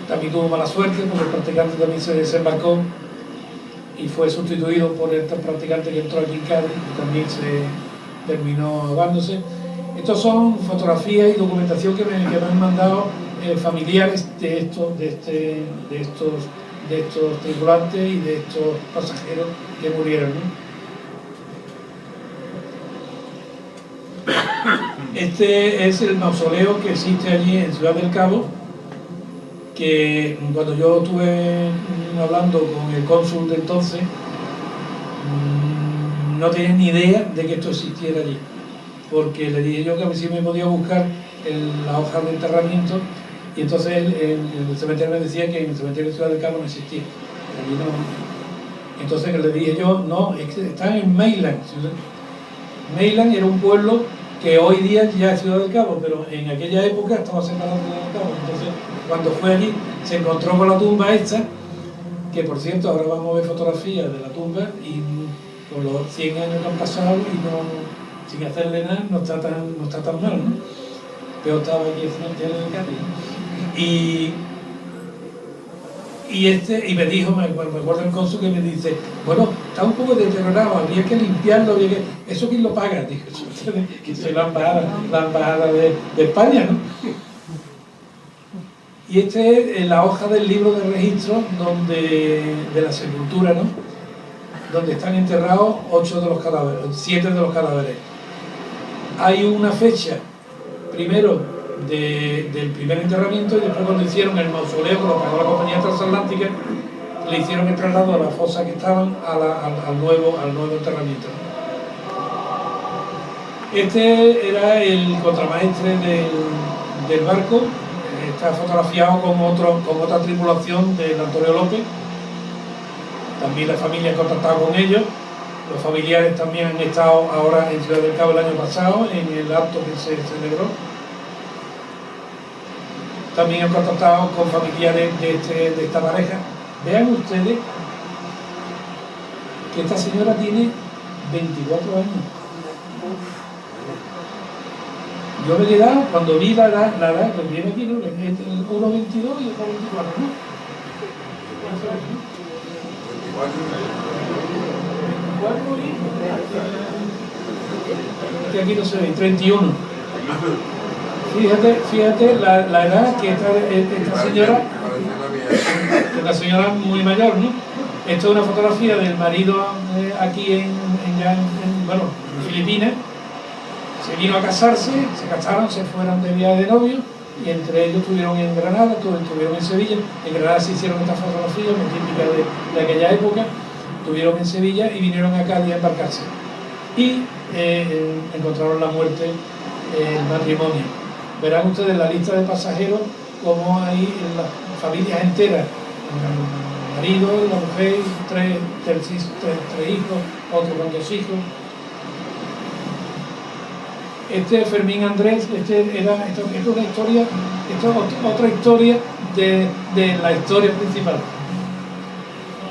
también tuvo mala suerte porque el practicante también se desembarcó y fue sustituido por este practicante que entró aquí en Cádiz y también se terminó ahogándose. Estos son fotografías y documentación que me han mandado familiares de estos tripulantes y de estos pasajeros que murieron, ¿no? Este es el mausoleo que existe allí en Ciudad del Cabo, que cuando yo estuve hablando con el cónsul de entonces, no tenía ni idea de que esto existiera allí, porque le dije yo que a ver si me podía buscar la hoja de enterramiento, y entonces el cementerio me decía que en el cementerio de Ciudad del Cabo no existía. Allí no. Entonces le dije yo, no, están en Mayland. Mayland era un pueblo que hoy día ya es Ciudad del Cabo, pero en aquella época estaba separado de Ciudad del Cabo. Entonces, cuando fue allí, se encontró con la tumba esta, que por cierto, ahora vamos a ver fotografías de la tumba, y con los 100 años que han pasado, y sin hacerle nada, no está tan mal, ¿no? Pero estaba aquí el cementerio de Cádiz. Y me dijo, me acuerdo el cónsul que me dice, bueno, está un poco deteriorado, habría que limpiarlo, ¿eso quién lo paga? Dijo, que soy la embajada de España, ¿no? Y este es la hoja del libro de registro de la sepultura, ¿no? Donde están enterrados 7 de los cadáveres. Hay una fecha, primero, del primer enterramiento, y después cuando hicieron el mausoleo, que lo pagó la compañía transatlántica, le hicieron el traslado a la fosa que estaban al nuevo enterramiento. Este era el contramaestre del barco, está fotografiado con otra tripulación del Antonio López. También la familia ha contactado con ellos. Los familiares también han estado ahora en Ciudad del Cabo el año pasado, en el acto que se celebró. También han contactado con familiares de esta pareja. Vean ustedes que esta señora tiene 24 años. Yo me he quedado, cuando vi la edad, pues viene aquí, ¿no? El 1,22 y el 1,24, ¿no? Y aquí no se ve, 31. Fíjate la edad que esta señora, es una señora muy mayor, ¿no? Esto es una fotografía del marido aquí en Filipinas. Se vino a casarse, se casaron, se fueron de viaje de novio, y entre ellos estuvieron en Granada, estuvieron en Sevilla. En Granada se hicieron estas fotografías muy típicas de aquella época. Estuvieron en Sevilla y vinieron a Cádiz a embarcarse. Y encontraron la muerte, el matrimonio. Verán ustedes la lista de pasajeros, como hay las familias enteras, el marido, la mujer, tres hijos, otro con 2 hijos. Este Fermín Andrés, esto es una historia, esto es otra historia de la historia principal.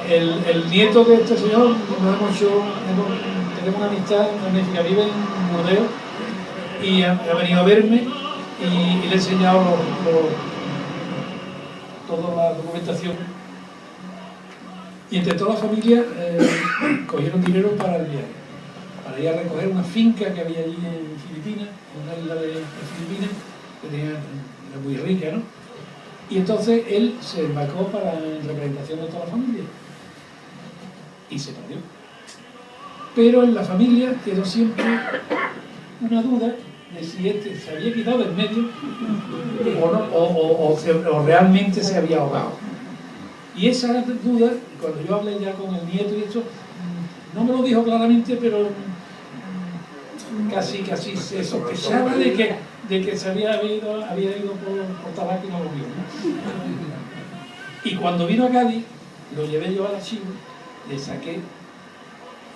El nieto de este señor, tenemos una amistad magnífica, vive en Burdeos, y ha venido a verme, y le he enseñado toda la documentación. Y entre toda la familia cogieron dinero para el viaje, para ir a recoger una finca que había allí en Filipinas, en una isla de Filipinas, que era muy rica, ¿no? Y entonces él se embarcó en representación de toda la familia y se perdió. Pero en la familia quedó siempre una duda de si este se había quitado del medio o no, o realmente se había ahogado. Y esa duda, cuando yo hablé ya con el nieto y esto, no me lo dijo claramente, pero casi se sospechaba de que se había ido por tabaco y no lo vio, ¿no? Y cuando vino a Cádiz, lo llevé yo al archivo, le saqué,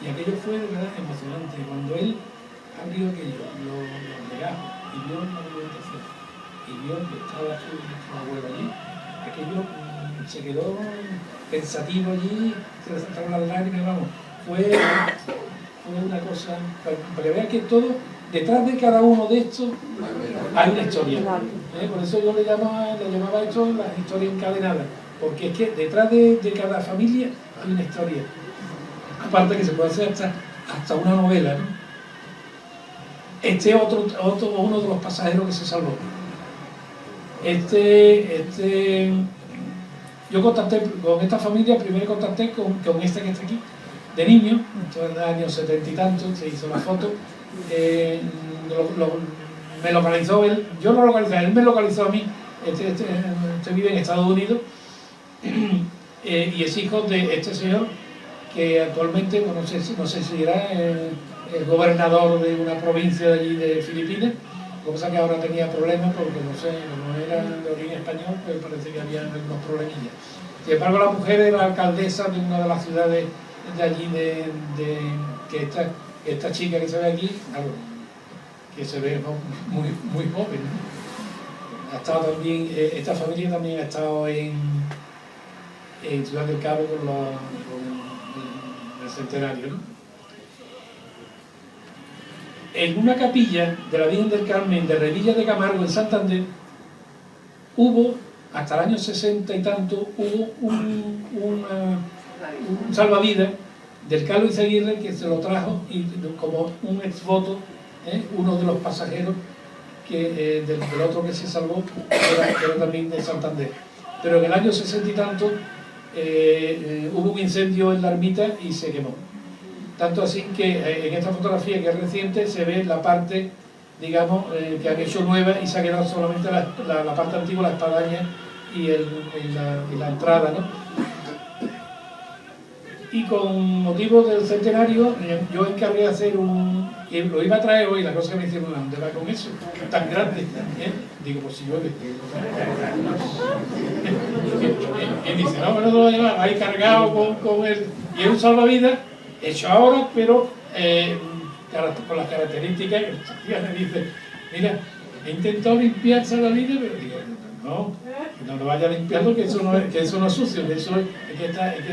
y aquello fue de verdad emocionante. Cuando él abrió aquello, los legajos, y vio la documentación, y vio que estaba su abuelo allí, aquello se quedó pensativo allí, se le saltaron las lágrimas, vamos, fue una cosa, para que vean que todo detrás de cada uno de estos hay una historia. Por eso yo le llamaba esto las historias encadenadas, porque es que detrás de cada familia hay una historia. Aparte que se puede hacer hasta una novela, ¿no? Este uno de los pasajeros que se salvó. Yo contacté con esta familia, primero contacté con este que está aquí, de niño, esto es de años 70 y tantos, se hizo la foto, me localizó él, yo lo localicé, él me localizó a mí, este vive en Estados Unidos, y es hijo de este señor que actualmente, bueno, no sé si era el gobernador de una provincia de allí de Filipinas. Lo que pasa es que ahora tenía problemas porque, no sé, como era de origen español, pues parece que había algunos problemillas. Sin embargo, la mujer era alcaldesa de una de las ciudades de allí, que esta chica que se ve aquí, claro, que se ve muy, muy joven, ¿no? Ha estado también, esta familia también ha estado en Ciudad del Cabo con el centenario, ¿no? En una capilla de la Virgen del Carmen de Revilla de Camargo, en Santander, hubo, hasta el año 60 y tanto, hubo un salvavidas del Carlos Izaguirre que se lo trajo y como un exvoto, uno de los pasajeros del otro que se salvó, que era también de Santander. Pero en el año 60 y tanto hubo un incendio en la ermita y se quemó. Tanto así que en esta fotografía, que es reciente, se ve la parte, digamos, que han hecho nueva y se ha quedado solamente la parte antigua, la espadaña y la entrada, ¿no? Y con motivo del centenario, yo encargué de hacer que lo iba a traer hoy, la cosa que me hicieron, ¿dónde va con eso? Tan grande, Digo, pues si llueve. Y dice, no, bueno, lo lleva ahí cargado con él. Y es un salvavidas hecho ahora, pero con las características que me dice, mira, he intentado limpiar el salvavidas, pero digo, no lo vaya limpiando, que eso no es sucio, que eso es que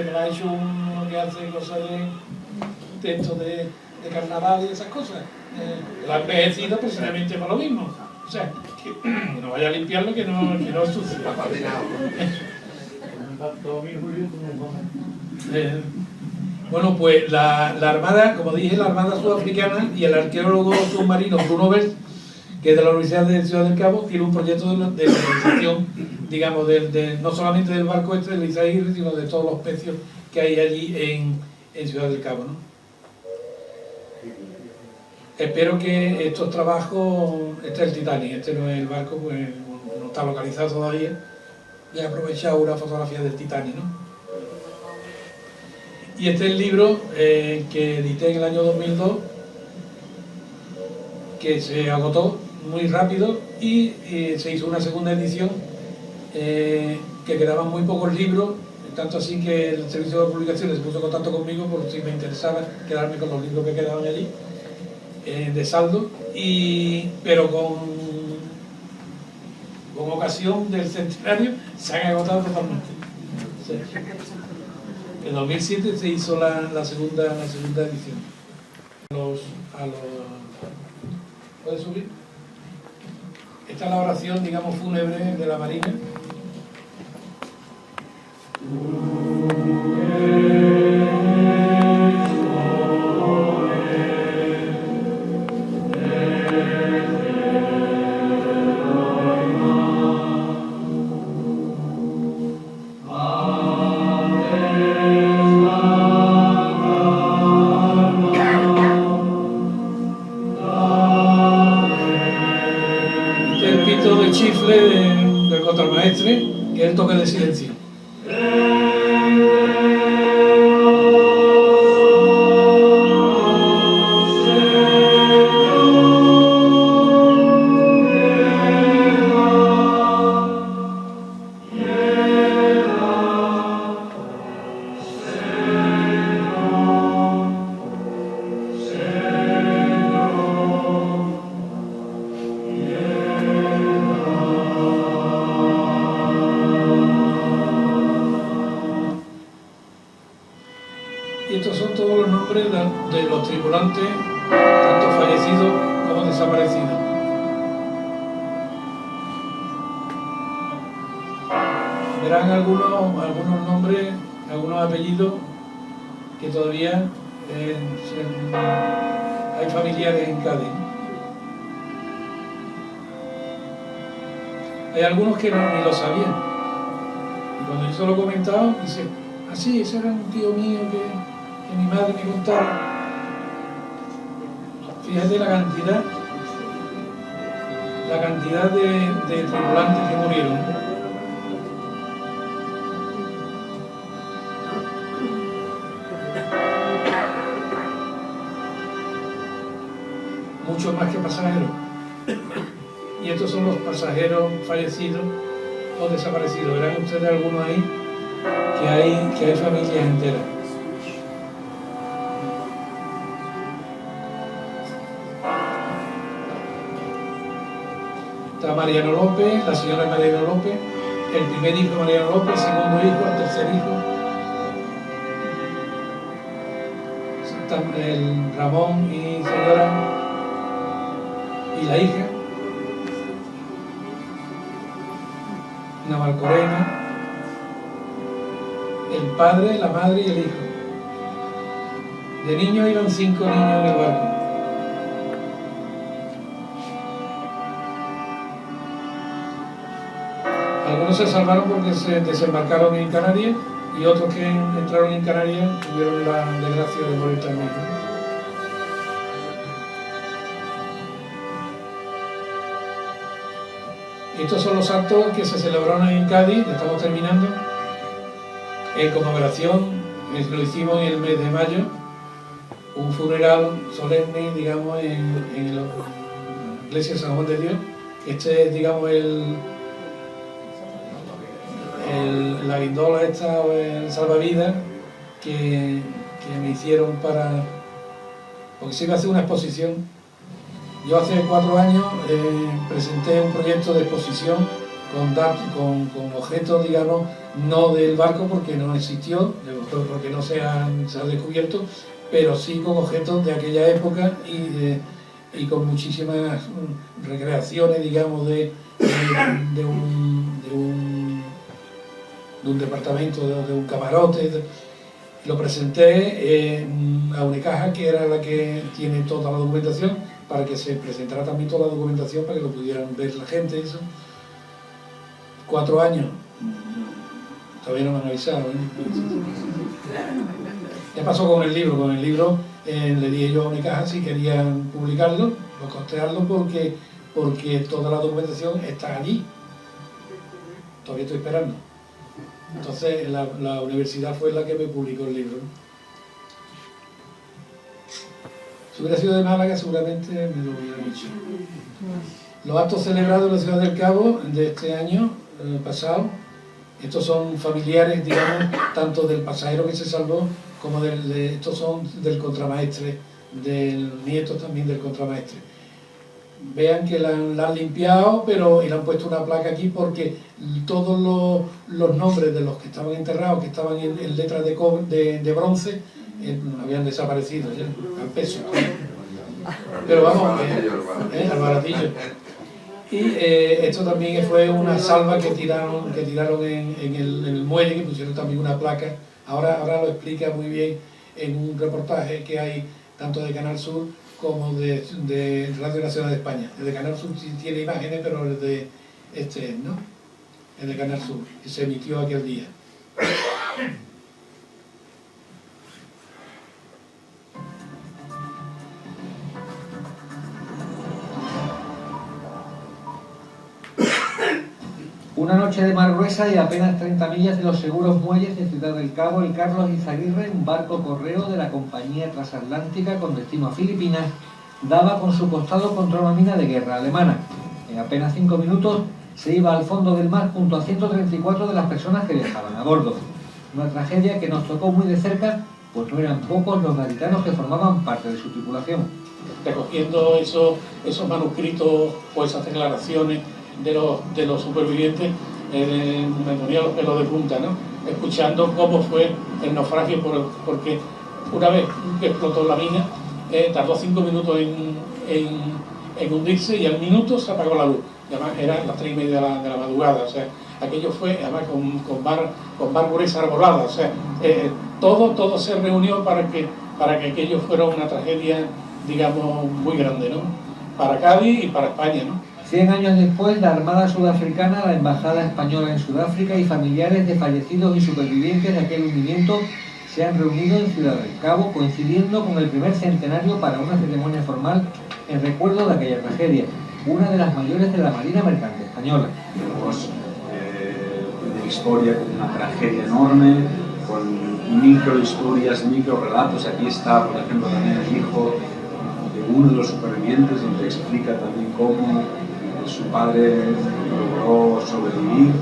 me lo ha hecho uno que hace cosas de esto de carnaval y esas cosas. Lo ha envejecido precisamente para lo mismo. O sea, que no vaya a limpiarlo, que no es sucio. Bueno, pues la Armada, como dije, la Armada Sudafricana y el arqueólogo submarino Bruno Bers, que es de la Universidad de Ciudad del Cabo, tiene un proyecto de localización, digamos, no solamente del barco este del Izaguirre, sino de todos los pecios que hay allí en Ciudad del Cabo, ¿no? Espero que estos trabajos, este es el Titanic, este no es el barco, pues no está localizado todavía, y he aprovechado una fotografía del Titanic, ¿no? Y este es el libro que edité en el año 2002, que se agotó muy rápido y se hizo una segunda edición, que quedaban muy pocos libros, tanto así que el servicio de publicaciones se puso en contacto conmigo por si me interesaba quedarme con los libros que quedaban allí, de saldo, pero con ocasión del centenario se han agotado totalmente. Sí. En 2007 se hizo la segunda edición. ¿Puedes subir? Esta es la oración, digamos, fúnebre de la Marina. Chifle del contramaestre, que es el toque de silencio. Y estos son todos los nombres de los tripulantes, tanto fallecidos como desaparecidos. Verán algunos nombres, algunos apellidos que todavía hay familiares en Cádiz. Hay algunos que ni lo sabían. Y cuando yo se lo he comentado, dice, ah sí, ese era un tío mío que mi madre me contaba. Fíjate la cantidad de tripulantes que murieron. Muchos más que pasajeros. Y estos son los pasajeros fallecidos o desaparecidos. Verán ustedes algunos ahí que hay familias enteras. Está Mariano López, la señora Mariano López, el primer hijo de Mariano López, el segundo hijo, el tercer hijo. Está el Ramón y señora y la hija. Navalcorena, el padre, la madre y el hijo. De niños iban 5 niños en el barco. Algunos se salvaron porque se desembarcaron en Canarias y otros que entraron en Canarias tuvieron la desgracia de morir también. Estos son los actos que se celebraron en Cádiz, ya estamos terminando, en conmemoración, lo hicimos en el mes de mayo, un funeral solemne, digamos, en la iglesia de San Juan de Dios. Este es, digamos, la guindola esta, o el salvavidas, que me hicieron porque se iba a hacer una exposición. Yo hace 4 años presenté un proyecto de exposición con objetos, digamos, no del barco porque no existió, porque no se ha descubierto, pero sí con objetos de aquella época y con muchísimas recreaciones, digamos, de un departamento, de un camarote. Lo presenté a Unicaja, que era la que tiene toda la documentación, para que se presentara también toda la documentación, para que lo pudieran ver la gente. Eso. 4 años. Todavía no me han avisado. Ya pasó con el libro. Le dije yo a Unicaja si querían publicarlo, o costearlo, porque toda la documentación está allí. Todavía estoy esperando. Entonces la universidad fue la que me publicó el libro. Si hubiera sido de Málaga, seguramente me lo hubieran dicho. Los actos celebrados en la ciudad del Cabo de este año pasado, estos son familiares, digamos, tanto del pasajero que se salvó como estos son del contramaestre, del nieto también del contramaestre. Vean que la han limpiado, y le han puesto una placa aquí porque todos los nombres de los que estaban enterrados, que estaban en letras de bronce, habían desaparecido ya, al peso. Pero vamos, al baratillo. Y esto también fue una salva que tiraron en el muelle, que pusieron también una placa. Ahora lo explica muy bien en un reportaje que hay tanto de Canal Sur como de Radio Nacional de España. El de Canal Sur sí tiene imágenes, pero el de ¿no? El de Canal Sur, que se emitió aquel día. Una noche de mar gruesa y apenas 30 millas de los seguros muelles de Ciudad del Cabo, el Carlos Izaguirre, un barco correo de la compañía transatlántica con destino a Filipinas, daba con su costado contra una mina de guerra alemana. En apenas 5 minutos se iba al fondo del mar junto a 134 de las personas que viajaban a bordo. Una tragedia que nos tocó muy de cerca, pues no eran pocos los gaditanos que formaban parte de su tripulación. Recogiendo esos manuscritos o esas declaraciones de los supervivientes, me ponía los pelos de punta, ¿no? Escuchando cómo fue el naufragio, porque una vez que explotó la mina, tardó 5 minutos en hundirse y al minuto se apagó la luz. Y además eran las 3:30 de la madrugada, o sea, aquello fue además con barbures arboladas, o sea, todo se reunió para que aquello fuera una tragedia, digamos, muy grande, ¿no? Para Cádiz y para España, ¿no? 100 años después, la Armada Sudafricana, la Embajada Española en Sudáfrica y familiares de fallecidos y supervivientes de aquel hundimiento se han reunido en Ciudad del Cabo, coincidiendo con el primer centenario para una ceremonia formal en recuerdo de aquella tragedia, una de las mayores de la Marina Mercante Española. De historia con una tragedia enorme, con microhistorias, microrelatos. Aquí está, por ejemplo, también el hijo de uno de los supervivientes, donde explica también cómo su padre logró sobrevivir.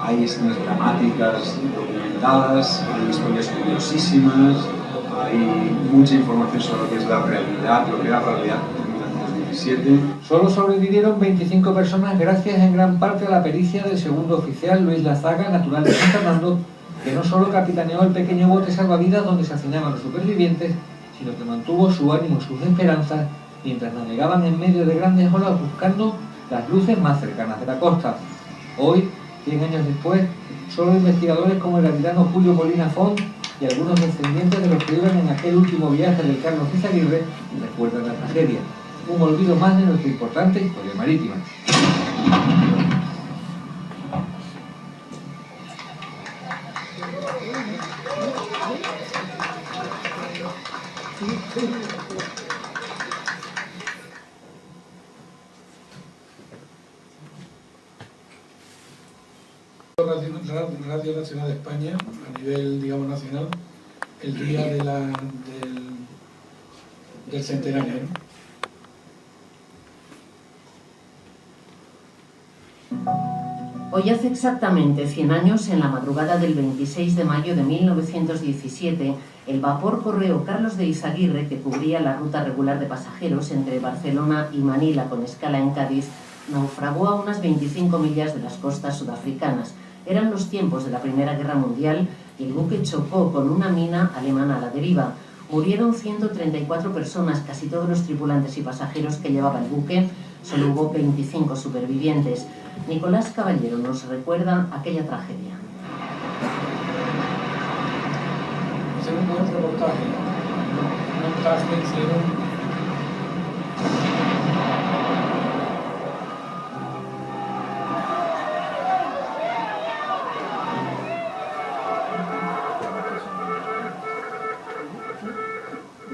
Hay escenas dramáticas documentadas, hay historias curiosísimas, hay mucha información sobre lo que es la realidad, lo que era la realidad en 1917. Solo sobrevivieron 25 personas gracias en gran parte a la pericia del segundo oficial Luis Lazaga, natural de San Fernando, que no solo capitaneó el pequeño bote salvavidas donde se hacinaban los supervivientes, sino que mantuvo su ánimo y sus esperanzas mientras navegaban en medio de grandes olas buscando las luces más cercanas de la costa. Hoy, 100 años después, solo investigadores como el gavilano Julio Molina Font y algunos descendientes de los que iban en aquel último viaje del Carlos Izaguirre recuerdan la tragedia, un olvido más de nuestra importante historia marítima. Radio Nacional de España, a nivel, digamos, nacional, el día del centenario, ¿no? Hoy hace exactamente 100 años, en la madrugada del 26 de mayo de 1917, el vapor correo Carlos de Izaguirre, que cubría la ruta regular de pasajeros entre Barcelona y Manila con escala en Cádiz, naufragó a unas 25 millas de las costas sudafricanas. Eran los tiempos de la Primera Guerra Mundial y el buque chocó con una mina alemana a la deriva. Murieron 134 personas, casi todos los tripulantes y pasajeros que llevaba el buque. Solo hubo 25 supervivientes. Nicolás Caballero nos recuerda aquella tragedia. Es un buen reportaje, un montaje que hicieron.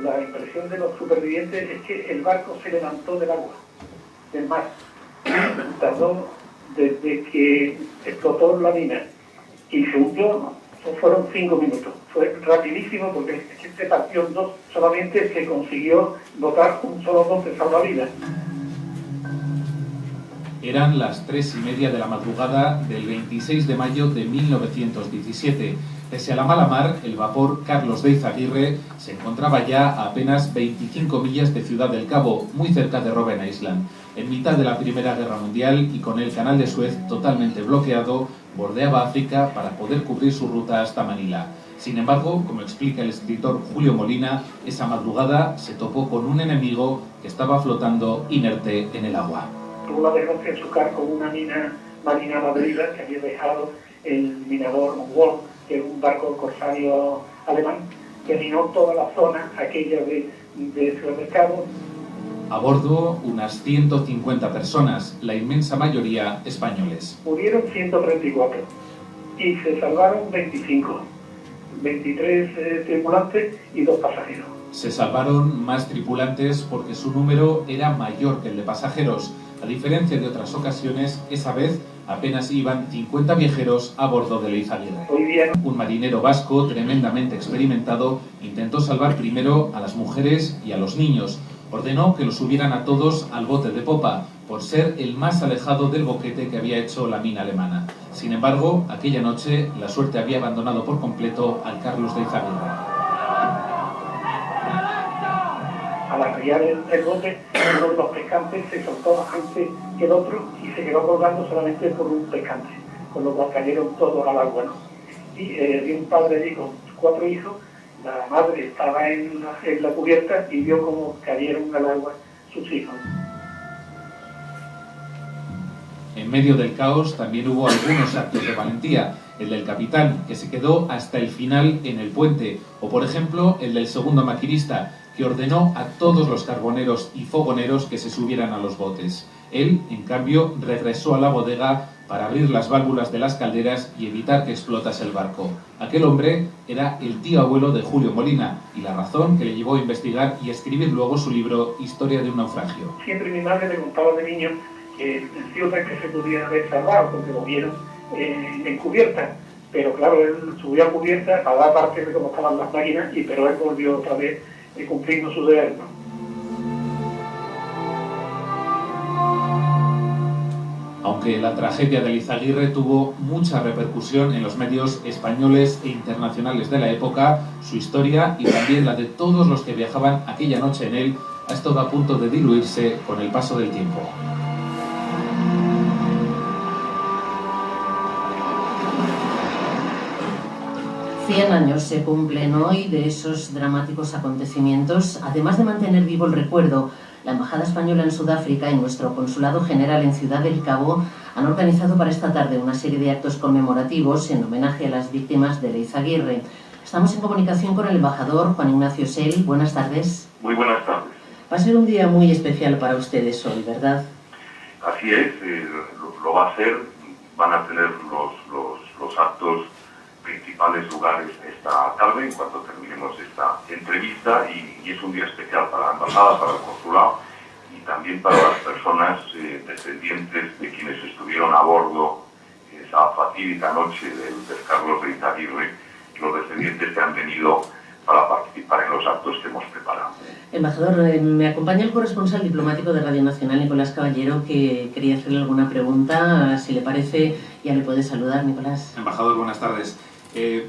La impresión de los supervivientes es que el barco se levantó del agua, del mar. Tardó desde que explotó la mina y se hundió, fueron 5 minutos. Fue rapidísimo porque se partió en dos, solamente se consiguió botar un solo bote salvavidas. Eran las 3:30 de la madrugada del 26 de mayo de 1917. Pese a la mala mar, el vapor Carlos de Izaguirre se encontraba ya a apenas 25 millas de Ciudad del Cabo, muy cerca de Robben Island. En mitad de la Primera Guerra Mundial y con el canal de Suez totalmente bloqueado, bordeaba África para poder cubrir su ruta hasta Manila. Sin embargo, como explica el escritor Julio Molina, esa madrugada se topó con un enemigo que estaba flotando inerte en el agua. Tuvo la desgracia de chocar con una mina marina a la deriva que había dejado el minador Wolf, que era un barco corsario alemán, que minó toda la zona aquella de Ciudad del Cabo. A bordo, unas 150 personas, la inmensa mayoría españoles. Murieron 134 y se salvaron 25, 23 tripulantes y 2 pasajeros. Se salvaron más tripulantes porque su número era mayor que el de pasajeros. A diferencia de otras ocasiones, esa vez apenas iban 50 viajeros a bordo del Izaguirre. Un marinero vasco tremendamente experimentado intentó salvar primero a las mujeres y a los niños. Ordenó que los subieran a todos al bote de popa, por ser el más alejado del boquete que había hecho la mina alemana. Sin embargo, aquella noche la suerte había abandonado por completo al Carlos de Izaguirre. Al arriar el bote, uno de los pescantes se soltó antes que el otro y se quedó colgando solamente por un pescante, con lo cual cayeron todos al agua, ¿no? Y había un padre allí con 4 hijos, la madre estaba en la cubierta y vio cómo cayeron al agua sus hijos. En medio del caos también hubo algunos actos de valentía, el del capitán, que se quedó hasta el final en el puente, o por ejemplo el del segundo maquinista, que ordenó a todos los carboneros y fogoneros que se subieran a los botes. Él, en cambio, regresó a la bodega para abrir las válvulas de las calderas y evitar que explotase el barco. Aquel hombre era el tío abuelo de Julio Molina, y la razón que le llevó a investigar y escribir luego su libro Historia de un naufragio. Siempre mi madre me contaba de niño que sí que se podía haber salvado porque lo vieron en cubierta, pero claro, él subió a cubierta a dar parte de cómo estaban las máquinas, pero él volvió otra vez cumpliendo su deber, ¿no? Aunque la tragedia de Eizaguirre tuvo mucha repercusión en los medios españoles e internacionales de la época, su historia y también la de todos los que viajaban aquella noche en él ha estado a punto de diluirse con el paso del tiempo. Cien años se cumplen hoy de esos dramáticos acontecimientos. Además de mantener vivo el recuerdo, la Embajada Española en Sudáfrica y nuestro Consulado General en Ciudad del Cabo han organizado para esta tarde una serie de actos conmemorativos en homenaje a las víctimas de Eizaguirre. Estamos en comunicación con el embajador Juan Ignacio Sell. Buenas tardes. Muy buenas tardes. Va a ser un día muy especial para ustedes hoy, ¿verdad? Así es, lo va a ser. Van a tener los actos principales lugares esta tarde, en cuanto terminemos esta entrevista, y es un día especial para la embajada, para el consulado y también para las personas descendientes de quienes estuvieron a bordo esa fatídica noche del Carlos de Eizaguirre, los descendientes que han venido para participar en los actos que hemos preparado. Embajador, me acompaña el corresponsal diplomático de Radio Nacional, Nicolás Caballero, que quería hacerle alguna pregunta. Si le parece, ya le puede saludar, Nicolás. Embajador, buenas tardes.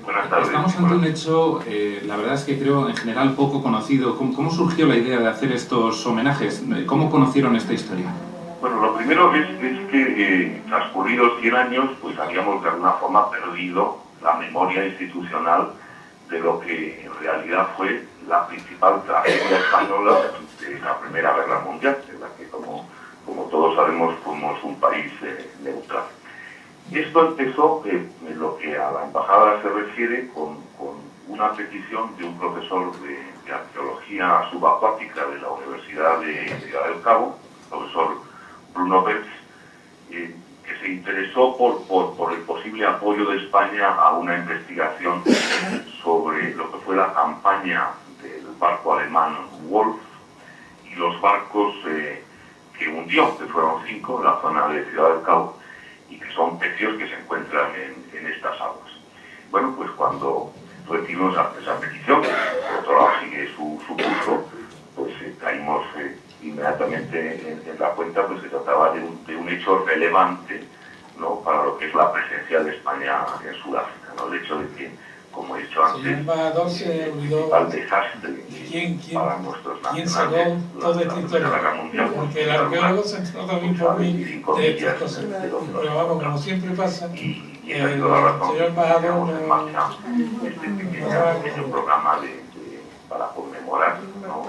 Buenas tardes. Estamos ante un hecho, la verdad es que creo en general poco conocido. ¿Cómo surgió la idea de hacer estos homenajes? ¿Cómo conocieron esta historia? Bueno, lo primero es que transcurridos 100 años, pues habíamos de alguna forma perdido la memoria institucional de lo que en realidad fue la principal tragedia española de la Primera Guerra Mundial, en la que, como todos sabemos, fuimos un país neutral. Esto empezó, en lo que a la embajada se refiere, con una petición de un profesor de arqueología subacuática de la Universidad de Ciudad del Cabo, el profesor Bruno Bertz, que se interesó por el posible apoyo de España a una investigación sobre lo que fue la campaña del barco alemán Wolf y los barcos que hundió, que fueron 5 en la zona de Ciudad del Cabo, y que son pecios que se encuentran en estas aguas. Bueno, pues cuando recibimos esa petición, que por otro lado sigue su curso, pues caímos inmediatamente en la cuenta, pues se trataba de un hecho relevante, ¿no?, para lo que es la presencia de España en Sudáfrica, ¿no? El hecho de que, como he dicho antes, el principal desastre para nuestros nacionales toda esta historia, porque el arqueólogo se entró también por mí de estas cosas, pero vamos, como siempre pasa, y esa ha sido la razón que tenemos en marcha este pequeño programa para conmemorar, ¿no?,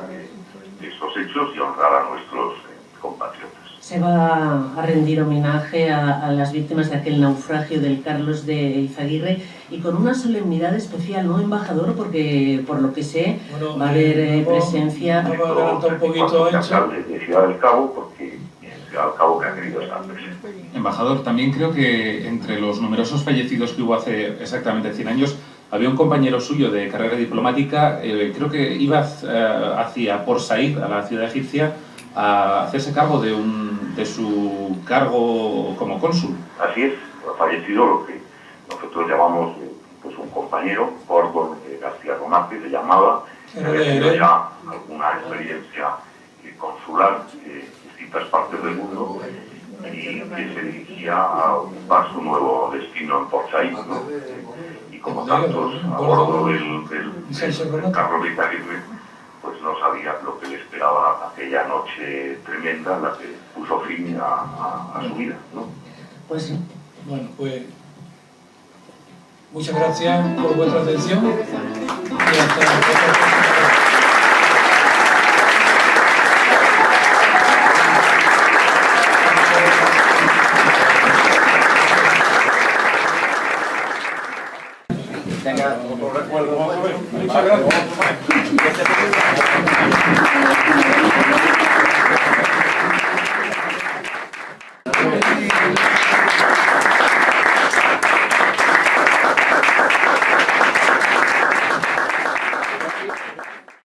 estos hechos y honrar a nuestros compatriotas. Se va a rendir homenaje a las víctimas de aquel naufragio del Carlos de Eizaguirre, y con una solemnidad especial, ¿no, embajador? Porque, por lo que sé, va a haber presencia... Vamos a adelantar un poquito esto. De Ciudad del Cabo, porque en Ciudad del Cabo que ha querido estar presente. Embajador, también creo que entre los numerosos fallecidos que hubo hace exactamente 100 años, había un compañero suyo de carrera diplomática, creo que iba hacia Port Said, a la ciudad egipcia, a hacerse cargo de su cargo como cónsul. Así es, ha fallecido lo que nosotros llamamos pues un compañero, Gordon García Romate, se llamaba, que había tenido ya alguna experiencia consular en distintas partes del mundo, y que se dirigía a ocupar su nuevo destino en Port Said, ¿no? Y como tantos a bordo del Carlos de Eizaguirre, pues no sabía lo que le esperaba aquella noche tremenda, la que puso fin a su vida, ¿no? Pues sí. Bueno, pues muchas gracias por vuestra atención y hasta Gracias.